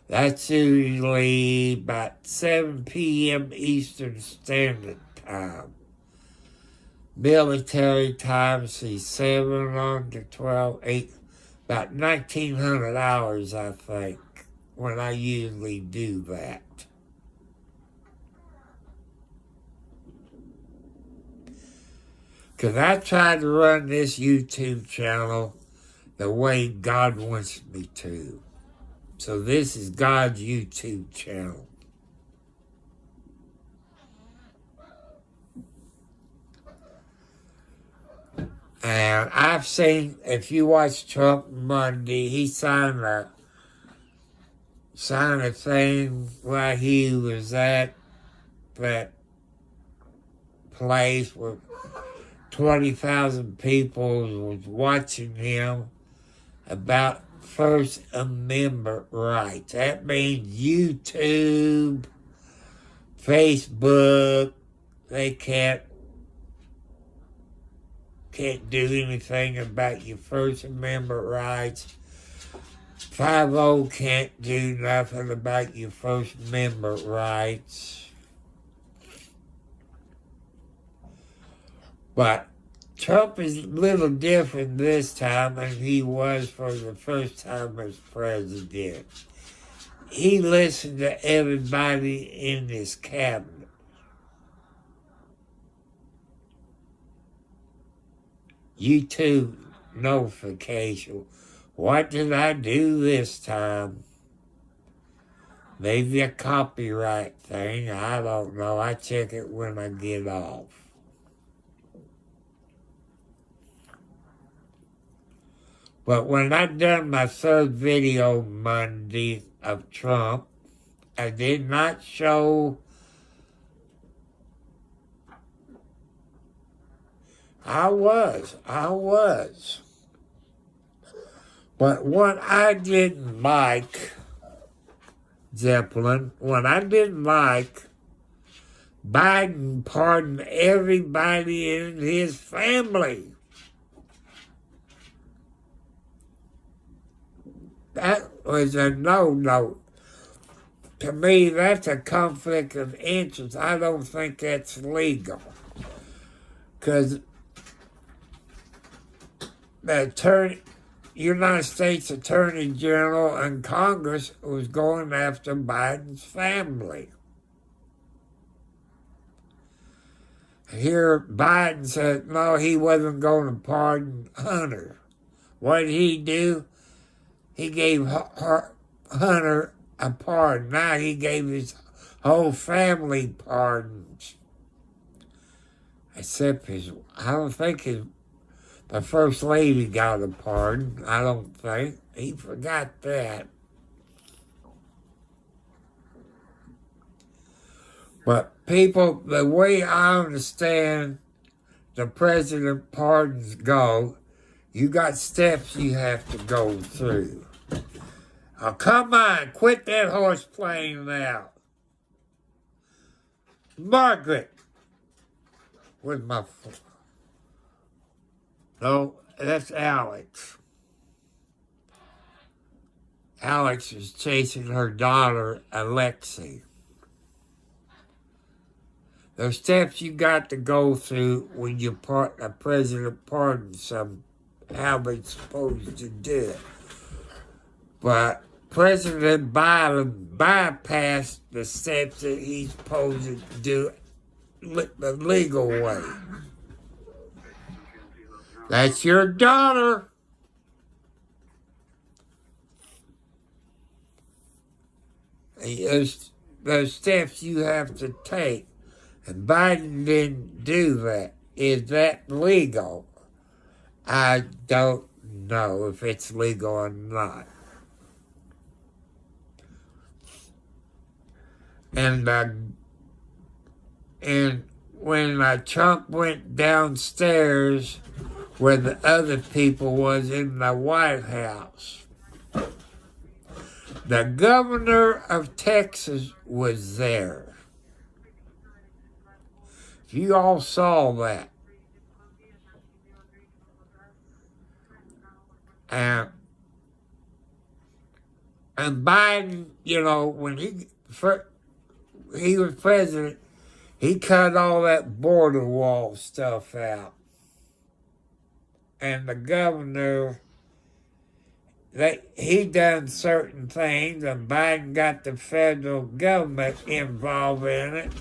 That's usually about 7 p.m. Eastern Standard Time. military times he's 7 on to 12, 8, about 1,900 hours, I think, when I usually do that. Because I try to run this YouTube channel the way God wants me to. So this is God's YouTube channel. And I've seen, if you watch Trump Monday, he signed a thing while he was at that place where 20,000 people was watching him about First Amendment rights. That means YouTube, Facebook, they can't do anything about your First Amendment rights. 5-0 can't do nothing about your First Amendment rights. But Trump is a little different this time than he was for the first time as president. He listened to everybody in his cabinet. YouTube notification. What did I do this time? Maybe a copyright thing. I don't know. I check it when I get off. But when I done my third video Monday of Trump, I did not show. I was. But what I didn't like, Zeppelin, what I didn't like, Biden pardoned everybody in his family. That was a no-no. To me, that's a conflict of interest. I don't think that's legal. Because the United States Attorney General and Congress was going after Biden's family. Here, Biden said, no, he wasn't going to pardon Hunter. What did he do? He gave Hunter a pardon. Now he gave his whole family pardons. Except I don't think the First Lady got a pardon. I don't think. He forgot that. But people, the way I understand the president pardons go, you got steps you have to go through. Oh, come on, quit that horse playing now. Margaret. With my phone. No, that's Alex. Alex is chasing her daughter, Alexei. The steps you got to go through when a president pardons how they're supposed to do it. But President Biden bypassed the steps that he's supposed to do the legal way. That's your daughter. Those steps you have to take. And Biden didn't do that. Is that legal? I don't know if it's legal or not. And when Trump went downstairs where the other people was in the White House, the governor of Texas was there. You all saw that. And Biden, when he was president, He cut all that border wall stuff out. And the governor, he done certain things, and Biden got the federal government involved in it.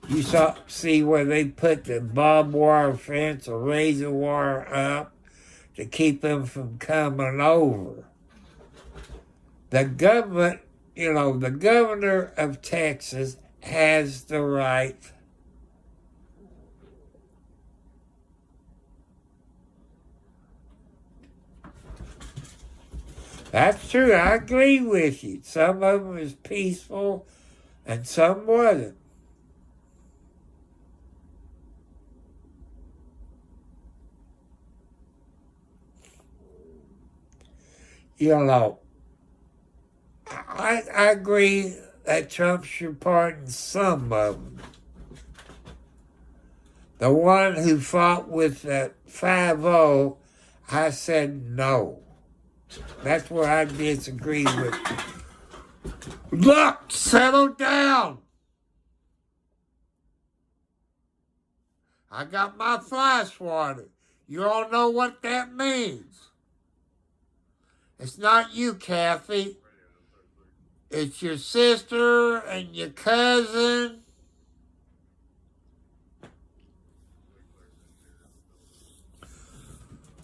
You see where they put the barbed wire fence or razor wire up to keep them from coming over. The government, the governor of Texas has the right That's true. I agree with you. Some of them is peaceful and some wasn't. I agree that Trump should pardon some of them. The one who fought with the 5-0, I said no. That's where I disagree with. Look, settle down. I got my fly swatter. You all know what that means. It's not you, Kathy. It's your sister and your cousin.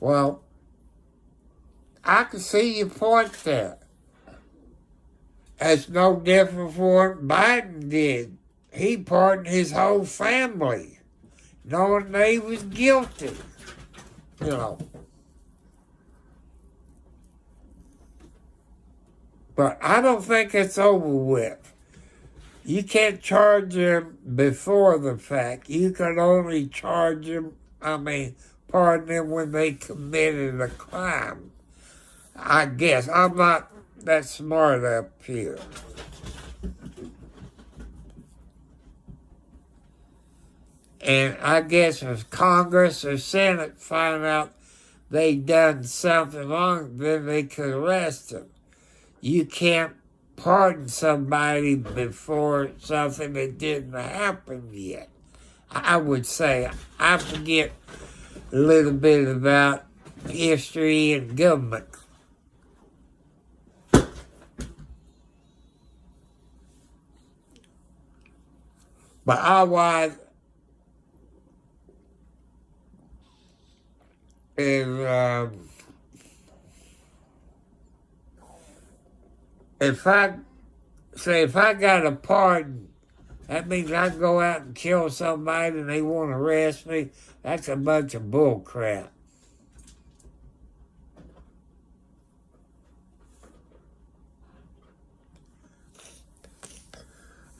Well, I can see your point there. That's no different from what Biden did. He pardoned his whole family, knowing they was guilty. But I don't think it's over with. You can't charge them before the fact. You can only pardon them when they committed a crime. I guess. I'm not that smart up here. And I guess if Congress or Senate find out they done something wrong, then they could arrest them. You can't pardon somebody before something that didn't happen yet. I would say. I forget a little bit about history and government. But otherwise, if I got a pardon, that means I go out and kill somebody and they want to arrest me. That's a bunch of bull crap.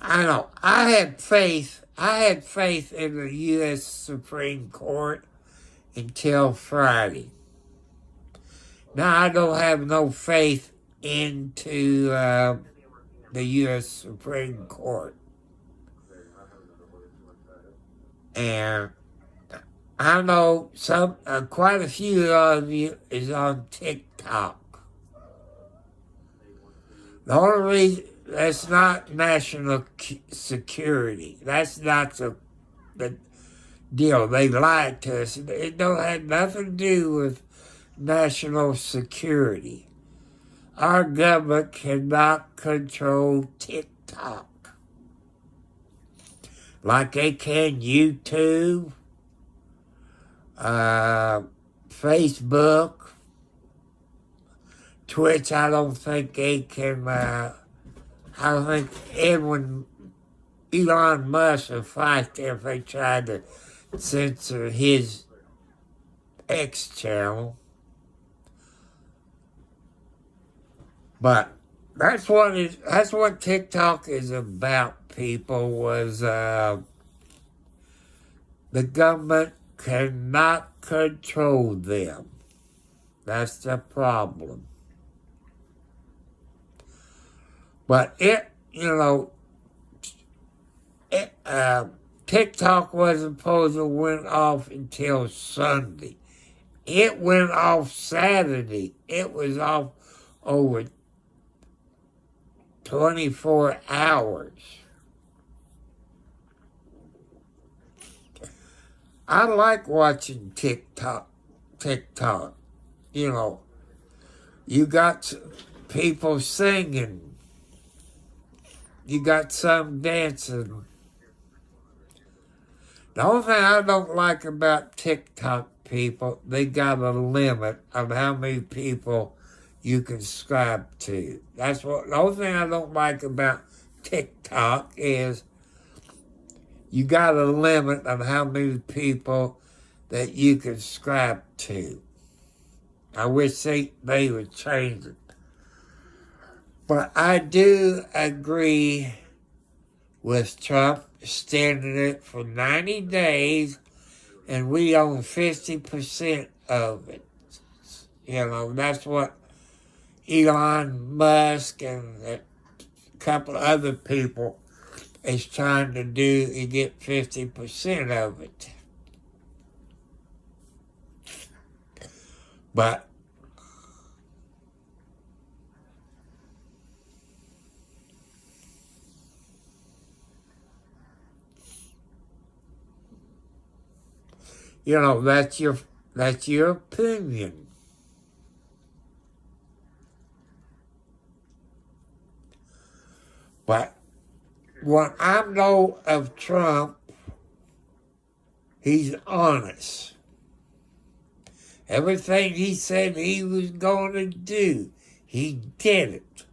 I know. I had faith in the U.S. Supreme Court until Friday. Now I don't have no faith into the U.S. Supreme Court. And I know quite a few of you is on TikTok. The only reason, that's not national security. That's not the deal. They lied to us. It don't have nothing to do with national security. Our government cannot control TikTok. Like they can YouTube, Facebook, Twitch. I don't think they can. I don't think Elon Musk would fight them if they tried to censor his X channel. But that's what TikTok is about, people, was the government cannot control them. That's the problem. But TikTok wasn't supposed to went off until Sunday. It went off Saturday. It was off over 24 hours. I like watching TikTok. You know, you got people singing. You got some dancing. The only thing I don't like about TikTok people, they got a limit of how many people you can subscribe to. That's what the only thing I don't like about TikTok is you got a limit of how many people that you can subscribe to. I wish they would change it. But I do agree with Trump extending it for 90 days, and we own 50% of it. You know, that's what Elon Musk and a couple of other people is trying to do to get 50% of it. But you know, that's your opinion. But what I know of Trump, he's honest. Everything he said he was going to do, he did it.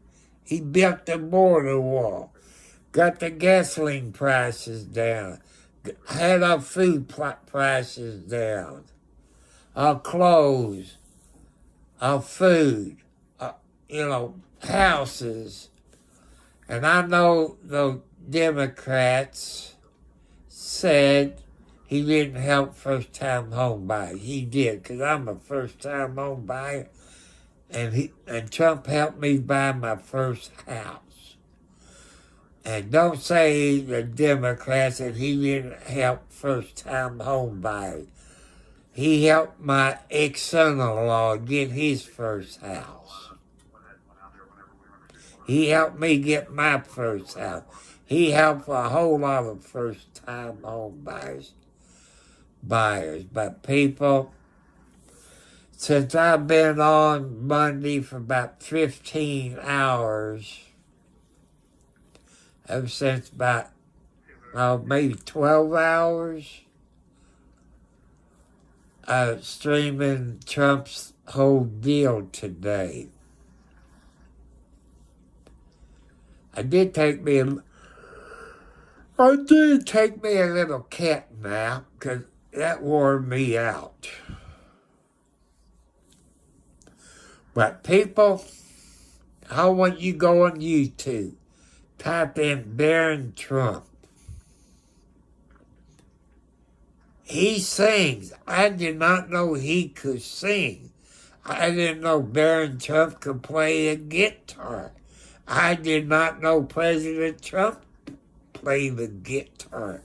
He built the border wall, got the gasoline prices down, had our food prices down, our clothes, our food, houses. And I know the Democrats said he didn't help first-time home buyers. He did, because I'm a first-time home buyer, and Trump helped me buy my first house. And don't say the Democrats that he didn't help first-time home buyers. He helped my ex-son-in-law get his first house. He helped me get my first house. He helped a whole lot of first-time home buyers. But people, since I've been on Monday for about 15 hours, ever since about maybe 12 hours, streaming Trump's whole deal today. I did take me a little cat nap, because that wore me out. But people, I want you to go on YouTube, type in Baron Trump. He sings. I did not know he could sing. I didn't know Baron Trump could play a guitar. I did not know President Trump played the guitar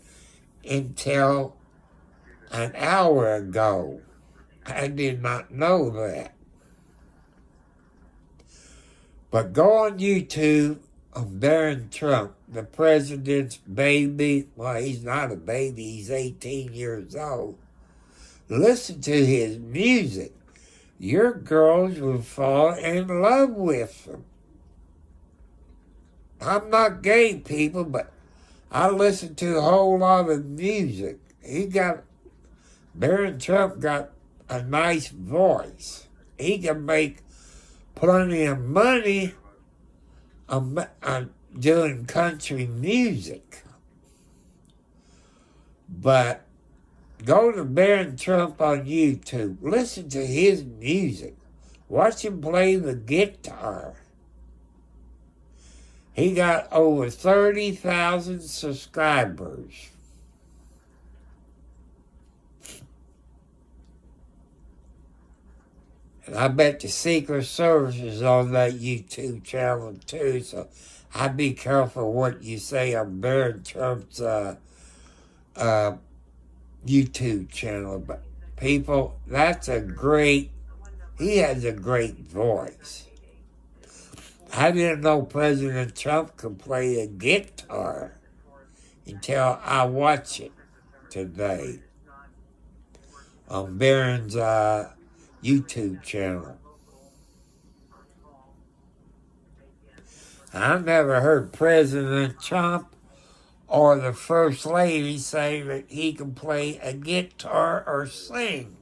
until an hour ago. I did not know that. But go on YouTube on Baron Trump, the president's baby. Well, he's not a baby, he's 18 years old. Listen to his music. Your girls will fall in love with him. I'm not gay, people, but I listen to a whole lot of music. Baron Trump got a nice voice. He can make plenty of money on doing country music. But go to Baron Trump on YouTube. Listen to his music. Watch him play the guitar. He got over 30,000 subscribers. And I bet the Secret Service is on that YouTube channel too, so I'd be careful what you say on Baron Trump's YouTube channel. But people, he has a great voice. I didn't know President Trump could play a guitar until I watched it today. on Barron's YouTube channel. I never heard President Trump or the First Lady say that he can play a guitar or sing.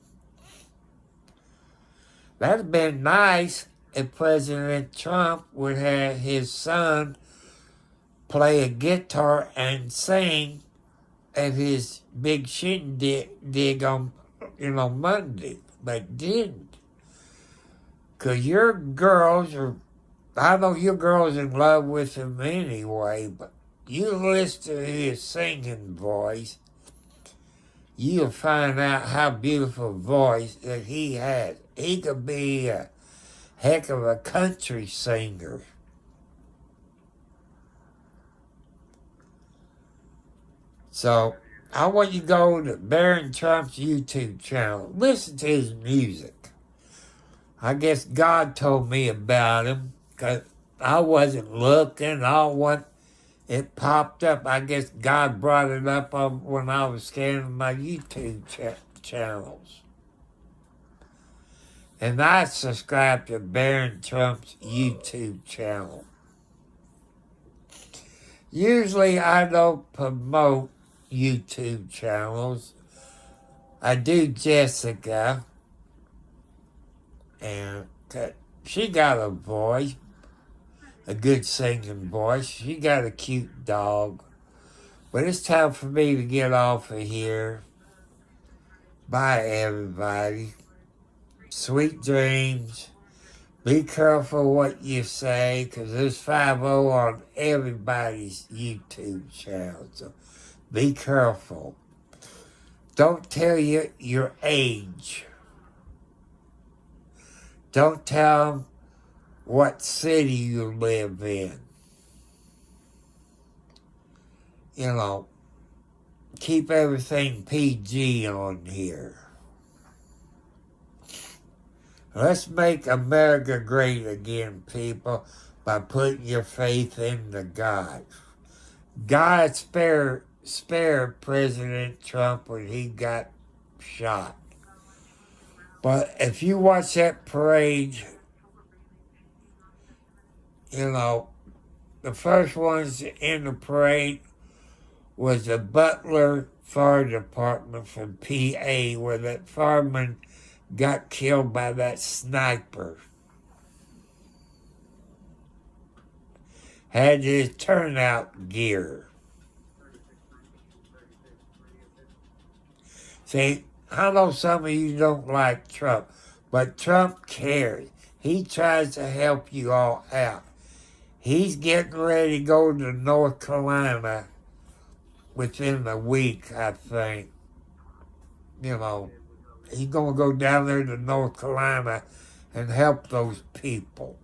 That'd have been nice if President Trump would have his son play a guitar and sing at his big shindig on, Monday, but didn't. Because your girls are, I know your girl's in love with him anyway, but you listen to his singing voice, you'll find out how beautiful a voice that he has. He could be a heck of a country singer. So, I want you to go to Barron Trump's YouTube channel. Listen to his music. I guess God told me about him, because I wasn't looking. It popped up. I guess God brought it up when I was scanning my YouTube channels. And I subscribe to Barron Trump's YouTube channel. Usually I don't promote YouTube channels. I do Jessica, and she got a voice, a good singing voice. She got a cute dog. But it's time for me to get off of here. Bye, everybody. Sweet dreams. Be careful what you say, because there's 5-0 on everybody's YouTube channel. So be careful. Don't tell you your age. Don't tell them what city you live in. Keep everything PG on here. Let's make America great again, people, by putting your faith in the God. God spared President Trump when he got shot. But if you watch that parade, the first ones in the parade was the Butler Fire Department from PA, where that fireman got killed by that sniper. Had his turnout gear. See, I know some of you don't like Trump, but Trump cares. He tries to help you all out. He's getting ready to go to North Carolina within a week, I think. He's going to go down there to North Carolina and help those people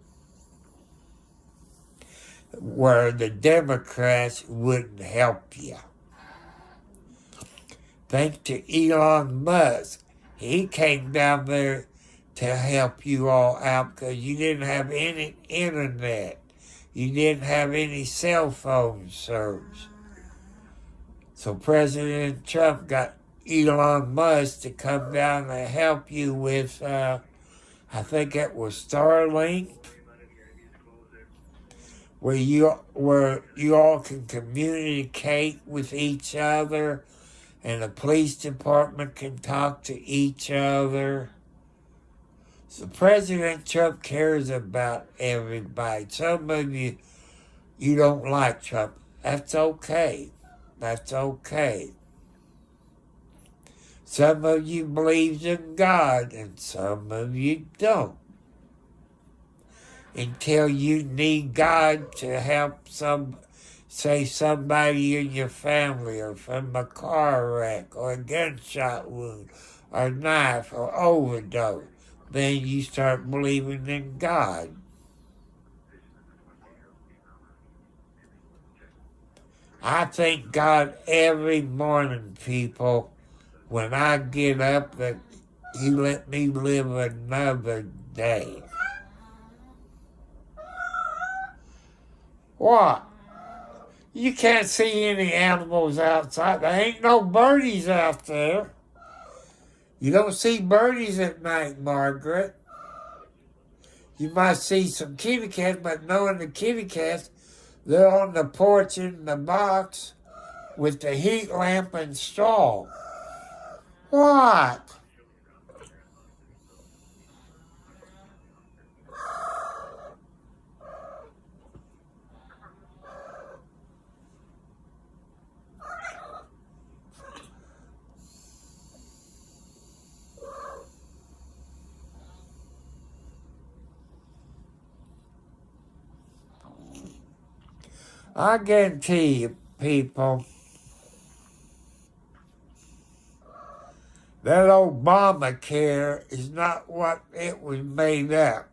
where the Democrats wouldn't help you. Thanks to Elon Musk, he came down there to help you all out because you didn't have any internet. You didn't have any cell phone service. So President Trump got Elon Musk to come down and help you with, I think it was Starlink, where you all can communicate with each other, and the police department can talk to each other. So President Trump cares about everybody. Some of you don't like Trump. That's okay. That's okay. Some of you believe in God, and some of you don't. Until you need God to help somebody in your family, or from a car wreck, or a gunshot wound, or knife, or overdose, then you start believing in God. I thank God every morning, people, when I get up, that He let me live another day. What? You can't see any animals outside. There ain't no birdies out there. You don't see birdies at night, Margaret. You might see some kitty cats, but knowing the kitty cats, they're on the porch in the box with the heat lamp and straw. What? I guarantee you, people, that Obamacare is not what it was made up.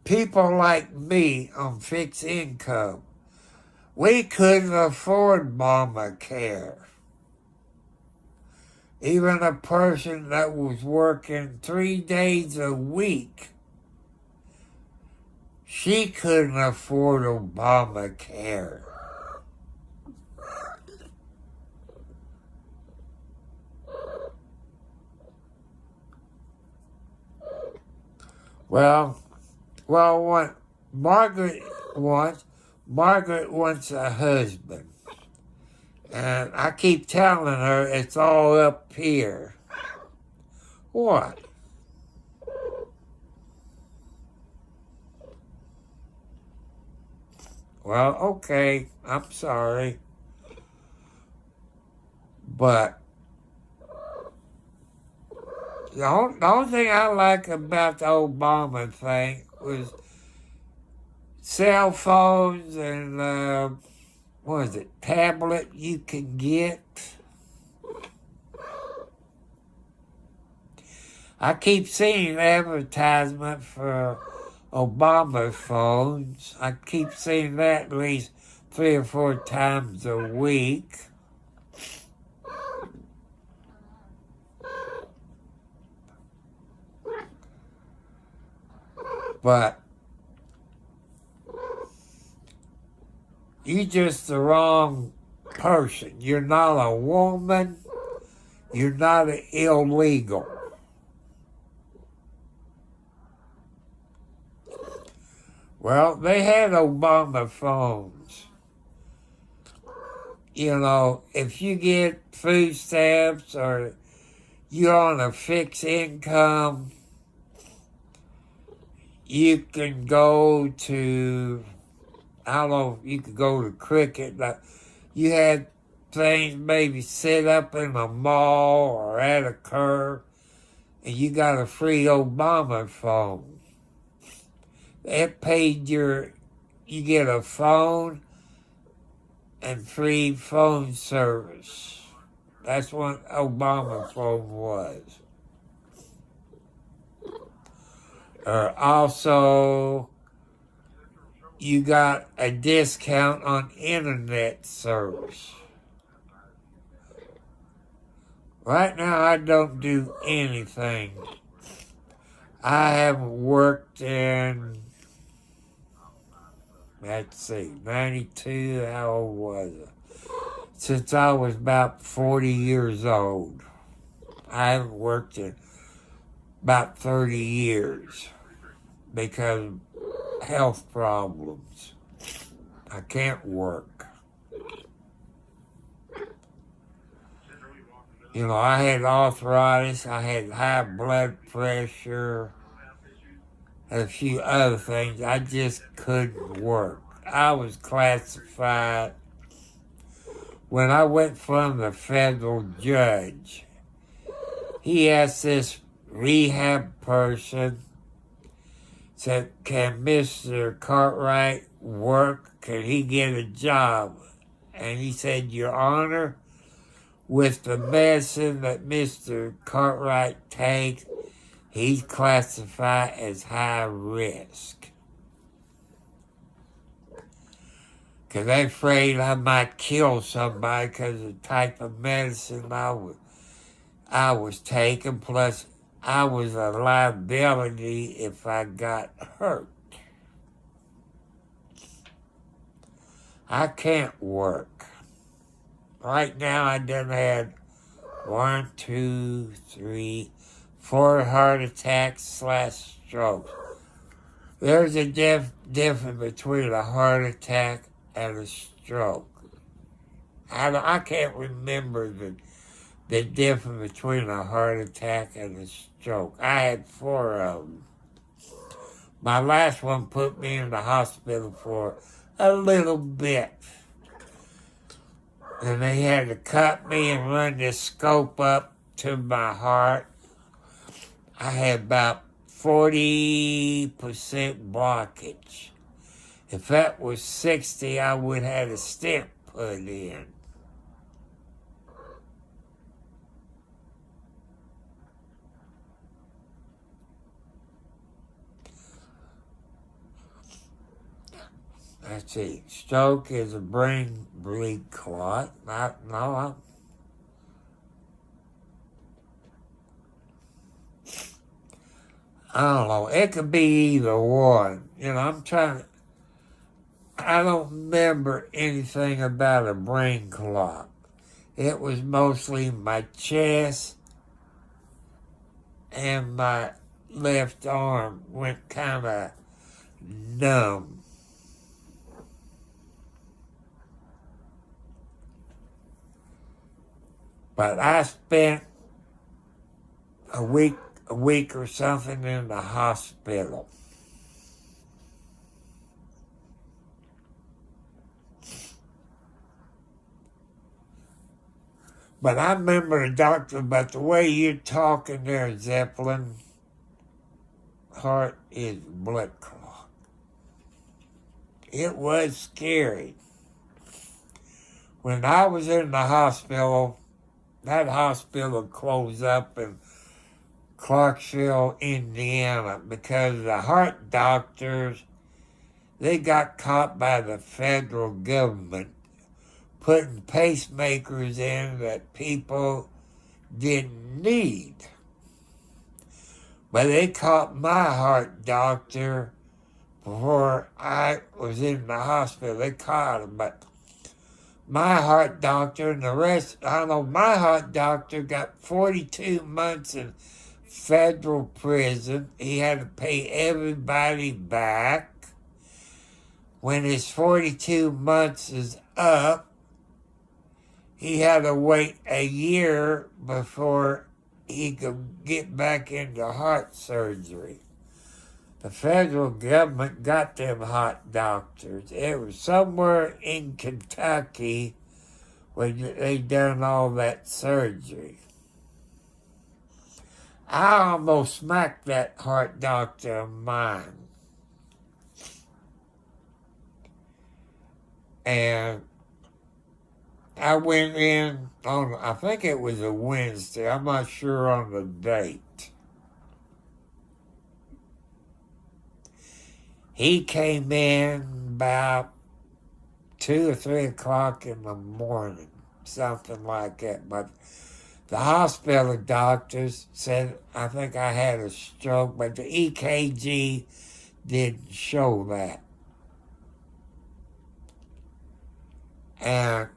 People like me on fixed income, we couldn't afford Obamacare. Even a person that was working 3 days a week, she couldn't afford Obamacare. Well, what Margaret wants a husband. And I keep telling her it's all up here. What? Well, okay, I'm sorry. But the only thing I like about the Obama thing was cell phones and, what is it, tablet you can get. I keep seeing advertisement for Obama phones. I keep seeing that at least 3 or 4 times a week. But you're just the wrong person. You're not a woman. You're not illegal. Well, they had Obama phones. You know, if you get food stamps or you're on a fixed income, you can go to, I don't know, you could go to Cricket. You had things maybe set up in a mall or at a curb, and you got a free Obama phone. It paid you get a phone and free phone service. That's what Obama phone was. Also, you got a discount on internet service. Right now, I don't do anything. I haven't worked in, let's see, 92, how old was I? Since I was about 40 years old. I haven't worked in about 30 years because of health problems. I can't work. You know, I had arthritis, I had high blood pressure, and a few other things. I just couldn't work. I was classified. When I went from the federal judge, he asked this rehab person, said, can Mr. Cartwright work? Can he get a job? And he said, Your Honor, with the medicine that Mr. Cartwright takes, he's classified as high risk. Because they're afraid I might kill somebody because of the type of medicine I was taking, plus I was a liability if I got hurt. I can't work. Right now I done had 1, 2, 3, 4 heart attacks / strokes. There's a difference between a heart attack and a stroke. I can't remember the difference between a heart attack and a stroke. I had 4 of them. My last one put me in the hospital for a little bit. And they had to cut me and run this scope up to my heart. I had about 40% blockage. If that was 60, I would have had a stent put in. Let's see. Stroke is a brain bleed clot. I don't know. It could be either one. I don't remember anything about a brain clot. It was mostly my chest and my left arm went kind of numb. But I spent a week or something in the hospital. But I remember the doctor, but the way you're talking there, Zeppelin, heart is blood clot. It was scary. When I was in the hospital, that hospital closed up in Clarksville, Indiana, because the heart doctors, they got caught by the federal government putting pacemakers in that people didn't need. But they caught my heart doctor before I was in the hospital. They caught him, but my heart doctor and the rest, my heart doctor got 42 months in federal prison. He had to pay everybody back. When his 42 months is up, he had to wait a year before he could get back into heart surgery. The federal government got them heart doctors. It was somewhere in Kentucky when they done all that surgery. I almost smacked that heart doctor of mine. And I went in on, I think it was a Wednesday. I'm not sure on the date. He came in about 2 or 3 o'clock in the morning, something like that. But the hospital doctors said, I think I had a stroke, but the EKG didn't show that. And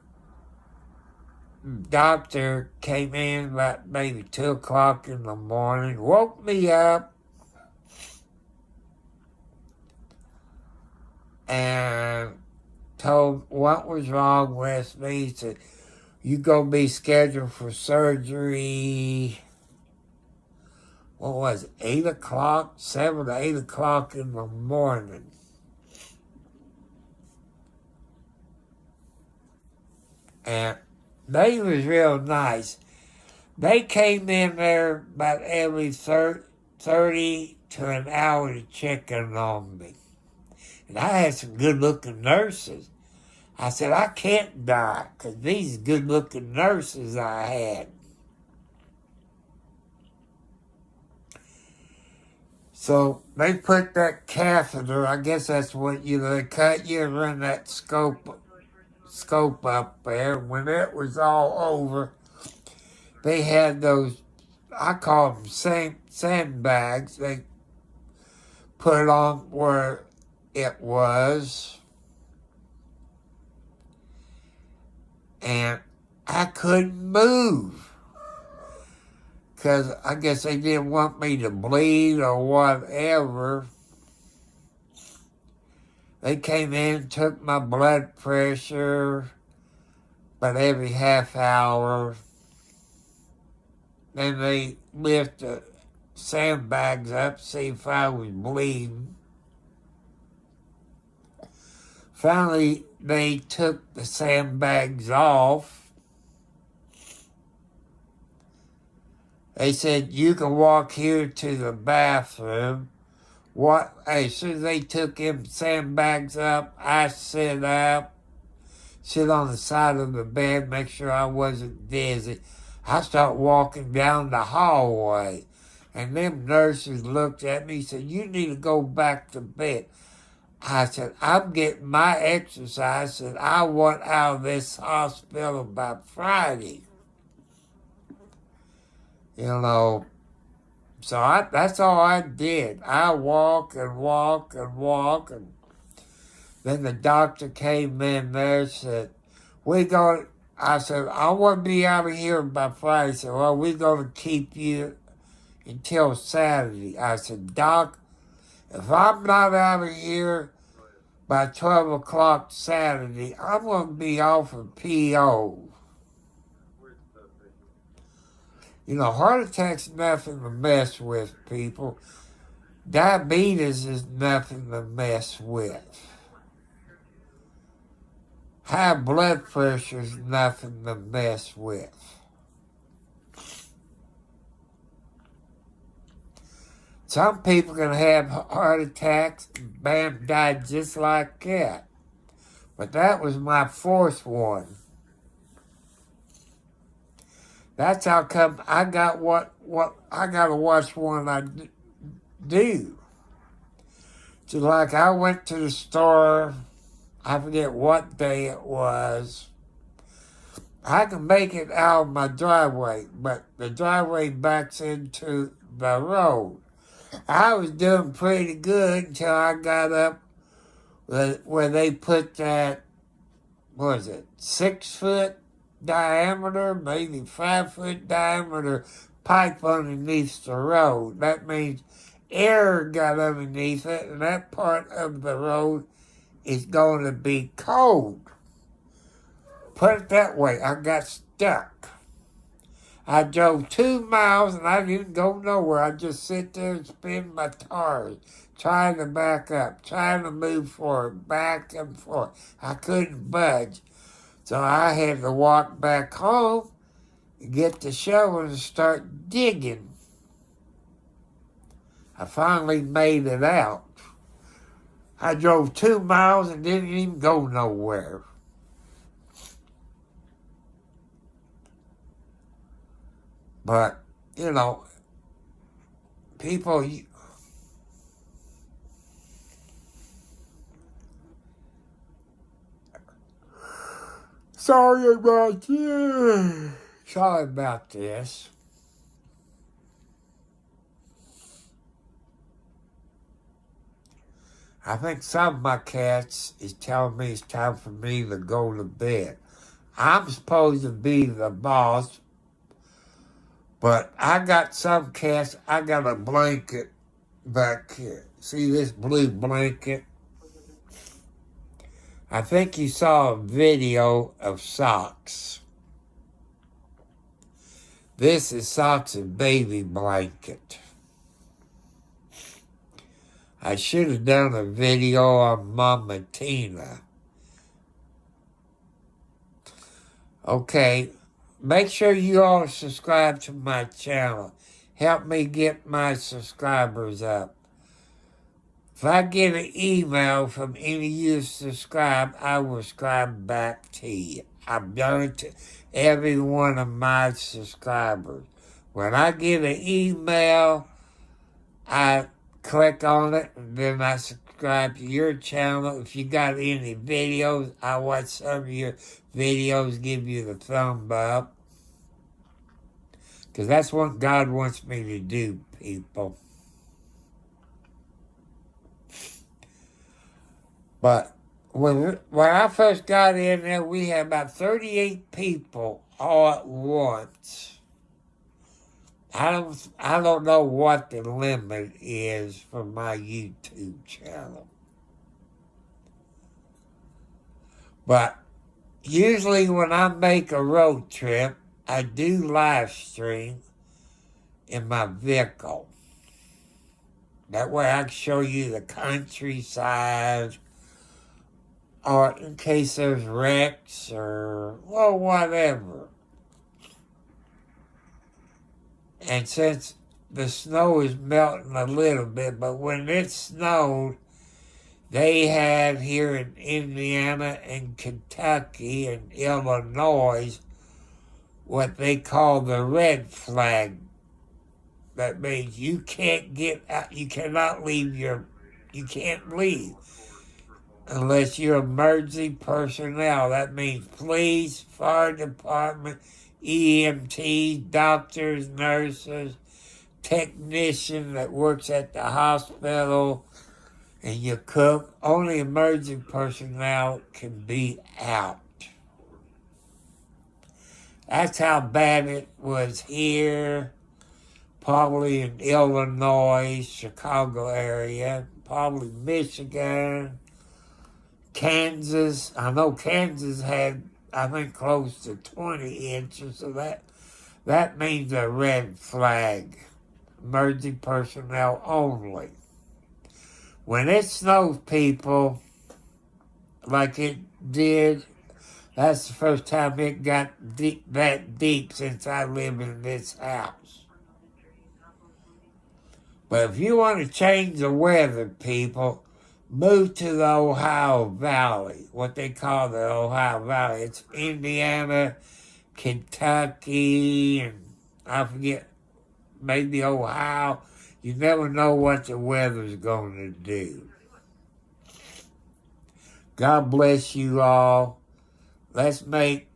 the doctor came in about maybe 2 o'clock in the morning, woke me up, and told what was wrong with me. He said, you gonna be scheduled for surgery, what was it, 8 o'clock, 7 to 8 o'clock in the morning. And they was real nice. They came in there about every 30 to an hour to check in on me. And I had some good-looking nurses. I said, I can't die, because these good-looking nurses I had. So they put that catheter, I guess that's what, they cut you and run that scope up there. When it was all over, they had those, I call them sandbags. They put it on where it was, and I couldn't move. because I guess they didn't want me to bleed or whatever. They came in, took my blood pressure, but every half hour. Then they lift the sandbags up, see if I was bleeding. Finally, they took the sandbags off. They said, you can walk here to the bathroom. As soon as they took them sandbags up, I sit up, sit on the side of the bed, make sure I wasn't dizzy. I start walking down the hallway, and them nurses looked at me and said, you need to go back to bed. I said, I'm getting my exercise, and I want out of this hospital by Friday. You know, so that's all I did. I walk and walk and walk, and then the doctor came in there and said, I said, I want to be out of here by Friday. He said, well, we're going to keep you until Saturday. I said, Doc, if I'm not out of here by 12 o'clock Saturday, I'm going to be off of PO. You know, heart attack's nothing to mess with, people. Diabetes is nothing to mess with. High blood pressure is nothing to mess with. Some people can have heart attacks and bam, die just like that. But that was my fourth one. That's how come I got what I gotta watch when I do. So like I went to the store, I forget what day it was. I can make it out of my driveway, but the driveway backs into the road. I was doing pretty good until I got up where they put that, 6-foot diameter, maybe 5-foot diameter pipe underneath the road. That means air got underneath it, and that part of the road is going to be cold. Put it that way, I got stuck. I drove 2 miles and I didn't go nowhere. I just sit there and spin my tires, trying to back up, trying to move forward, back and forth. I couldn't budge. So I had to walk back home, get the shovel and start digging. I finally made it out. I drove 2 miles and didn't even go nowhere. But, you know, people, sorry about this. I think some of my cats is telling me it's time for me to go to bed. I'm supposed to be the boss, but I got some cats, I got a blanket back here. See this blue blanket? I think you saw a video of Socks. This is Socks' baby blanket. I should have done a video on Mama Tina. Okay, make sure you all subscribe to my channel. Help me get my subscribers up. If I get an email from any of you subscribe, I will subscribe back to you. I've done it to every one of my subscribers. When I get an email, I click on it, and then I subscribe to your channel. If you got any videos, I watch some of your videos, give you the thumb up. Because that's what God wants me to do, people. But when I first got in there, we had about 38 people all at once. I don't know what the limit is for my YouTube channel. But usually when I make a road trip, I do live stream in my vehicle. That way I can show you the countryside, or in case there's wrecks or, well, whatever. And since the snow is melting a little bit, but when it snowed, they have here in Indiana and Kentucky and Illinois what they call the red flag. That means you can't get out, you cannot leave you can't leave unless you're emergency personnel. That means police, fire department, EMTs, doctors, nurses, technician that works at the hospital, and your cook. Only emergency personnel can be out. That's how bad it was here, probably in Illinois, Chicago area, probably Michigan, Kansas. I know Kansas had, I think, close to 20 inches, so that means a red flag. Emergency personnel only. When it snows, people, like it did, that's the first time it got that deep since I live in this house. But if you want to change the weather, people, move to the Ohio Valley, what they call the Ohio Valley. It's Indiana, Kentucky, and I forget, maybe Ohio. You never know what the weather's going to do. God bless you all. Let's make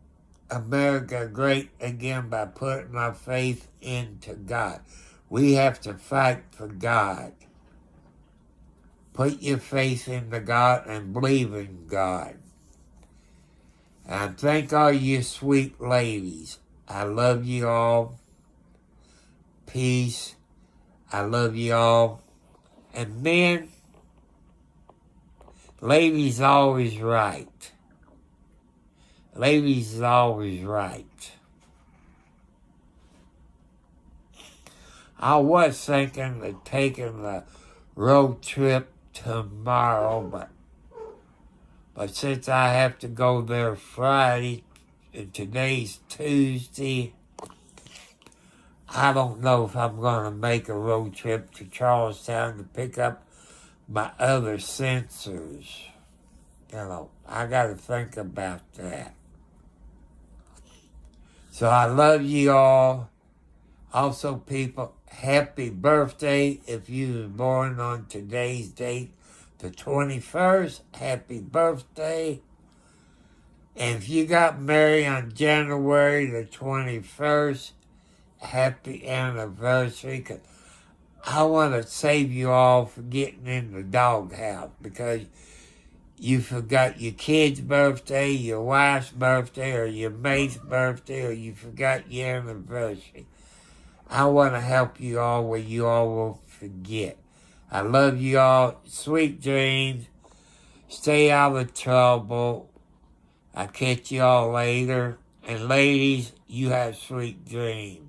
America great again by putting our faith into God. We have to fight for God. Put your faith into God and believe in God. And thank all you sweet ladies. I love you all. Peace. I love you all. And men, ladies always right. Ladies is always right. I was thinking of taking the road trip tomorrow, but since I have to go there Friday, and today's Tuesday, I don't know if I'm going to make a road trip to Charlestown to pick up my other sensors. You know, I got to think about that. So I love you all. Also, people, happy birthday if you were born on today's date, the 21st. Happy birthday. And if you got married on January the 21st, happy anniversary. 'Cause I want to save you all for getting in the doghouse because you forgot your kid's birthday, your wife's birthday, or your mate's birthday, or you forgot your anniversary. I want to help you all where you all won't forget. I love you all. Sweet dreams. Stay out of trouble. I'll catch you all later. And ladies, you have sweet dreams.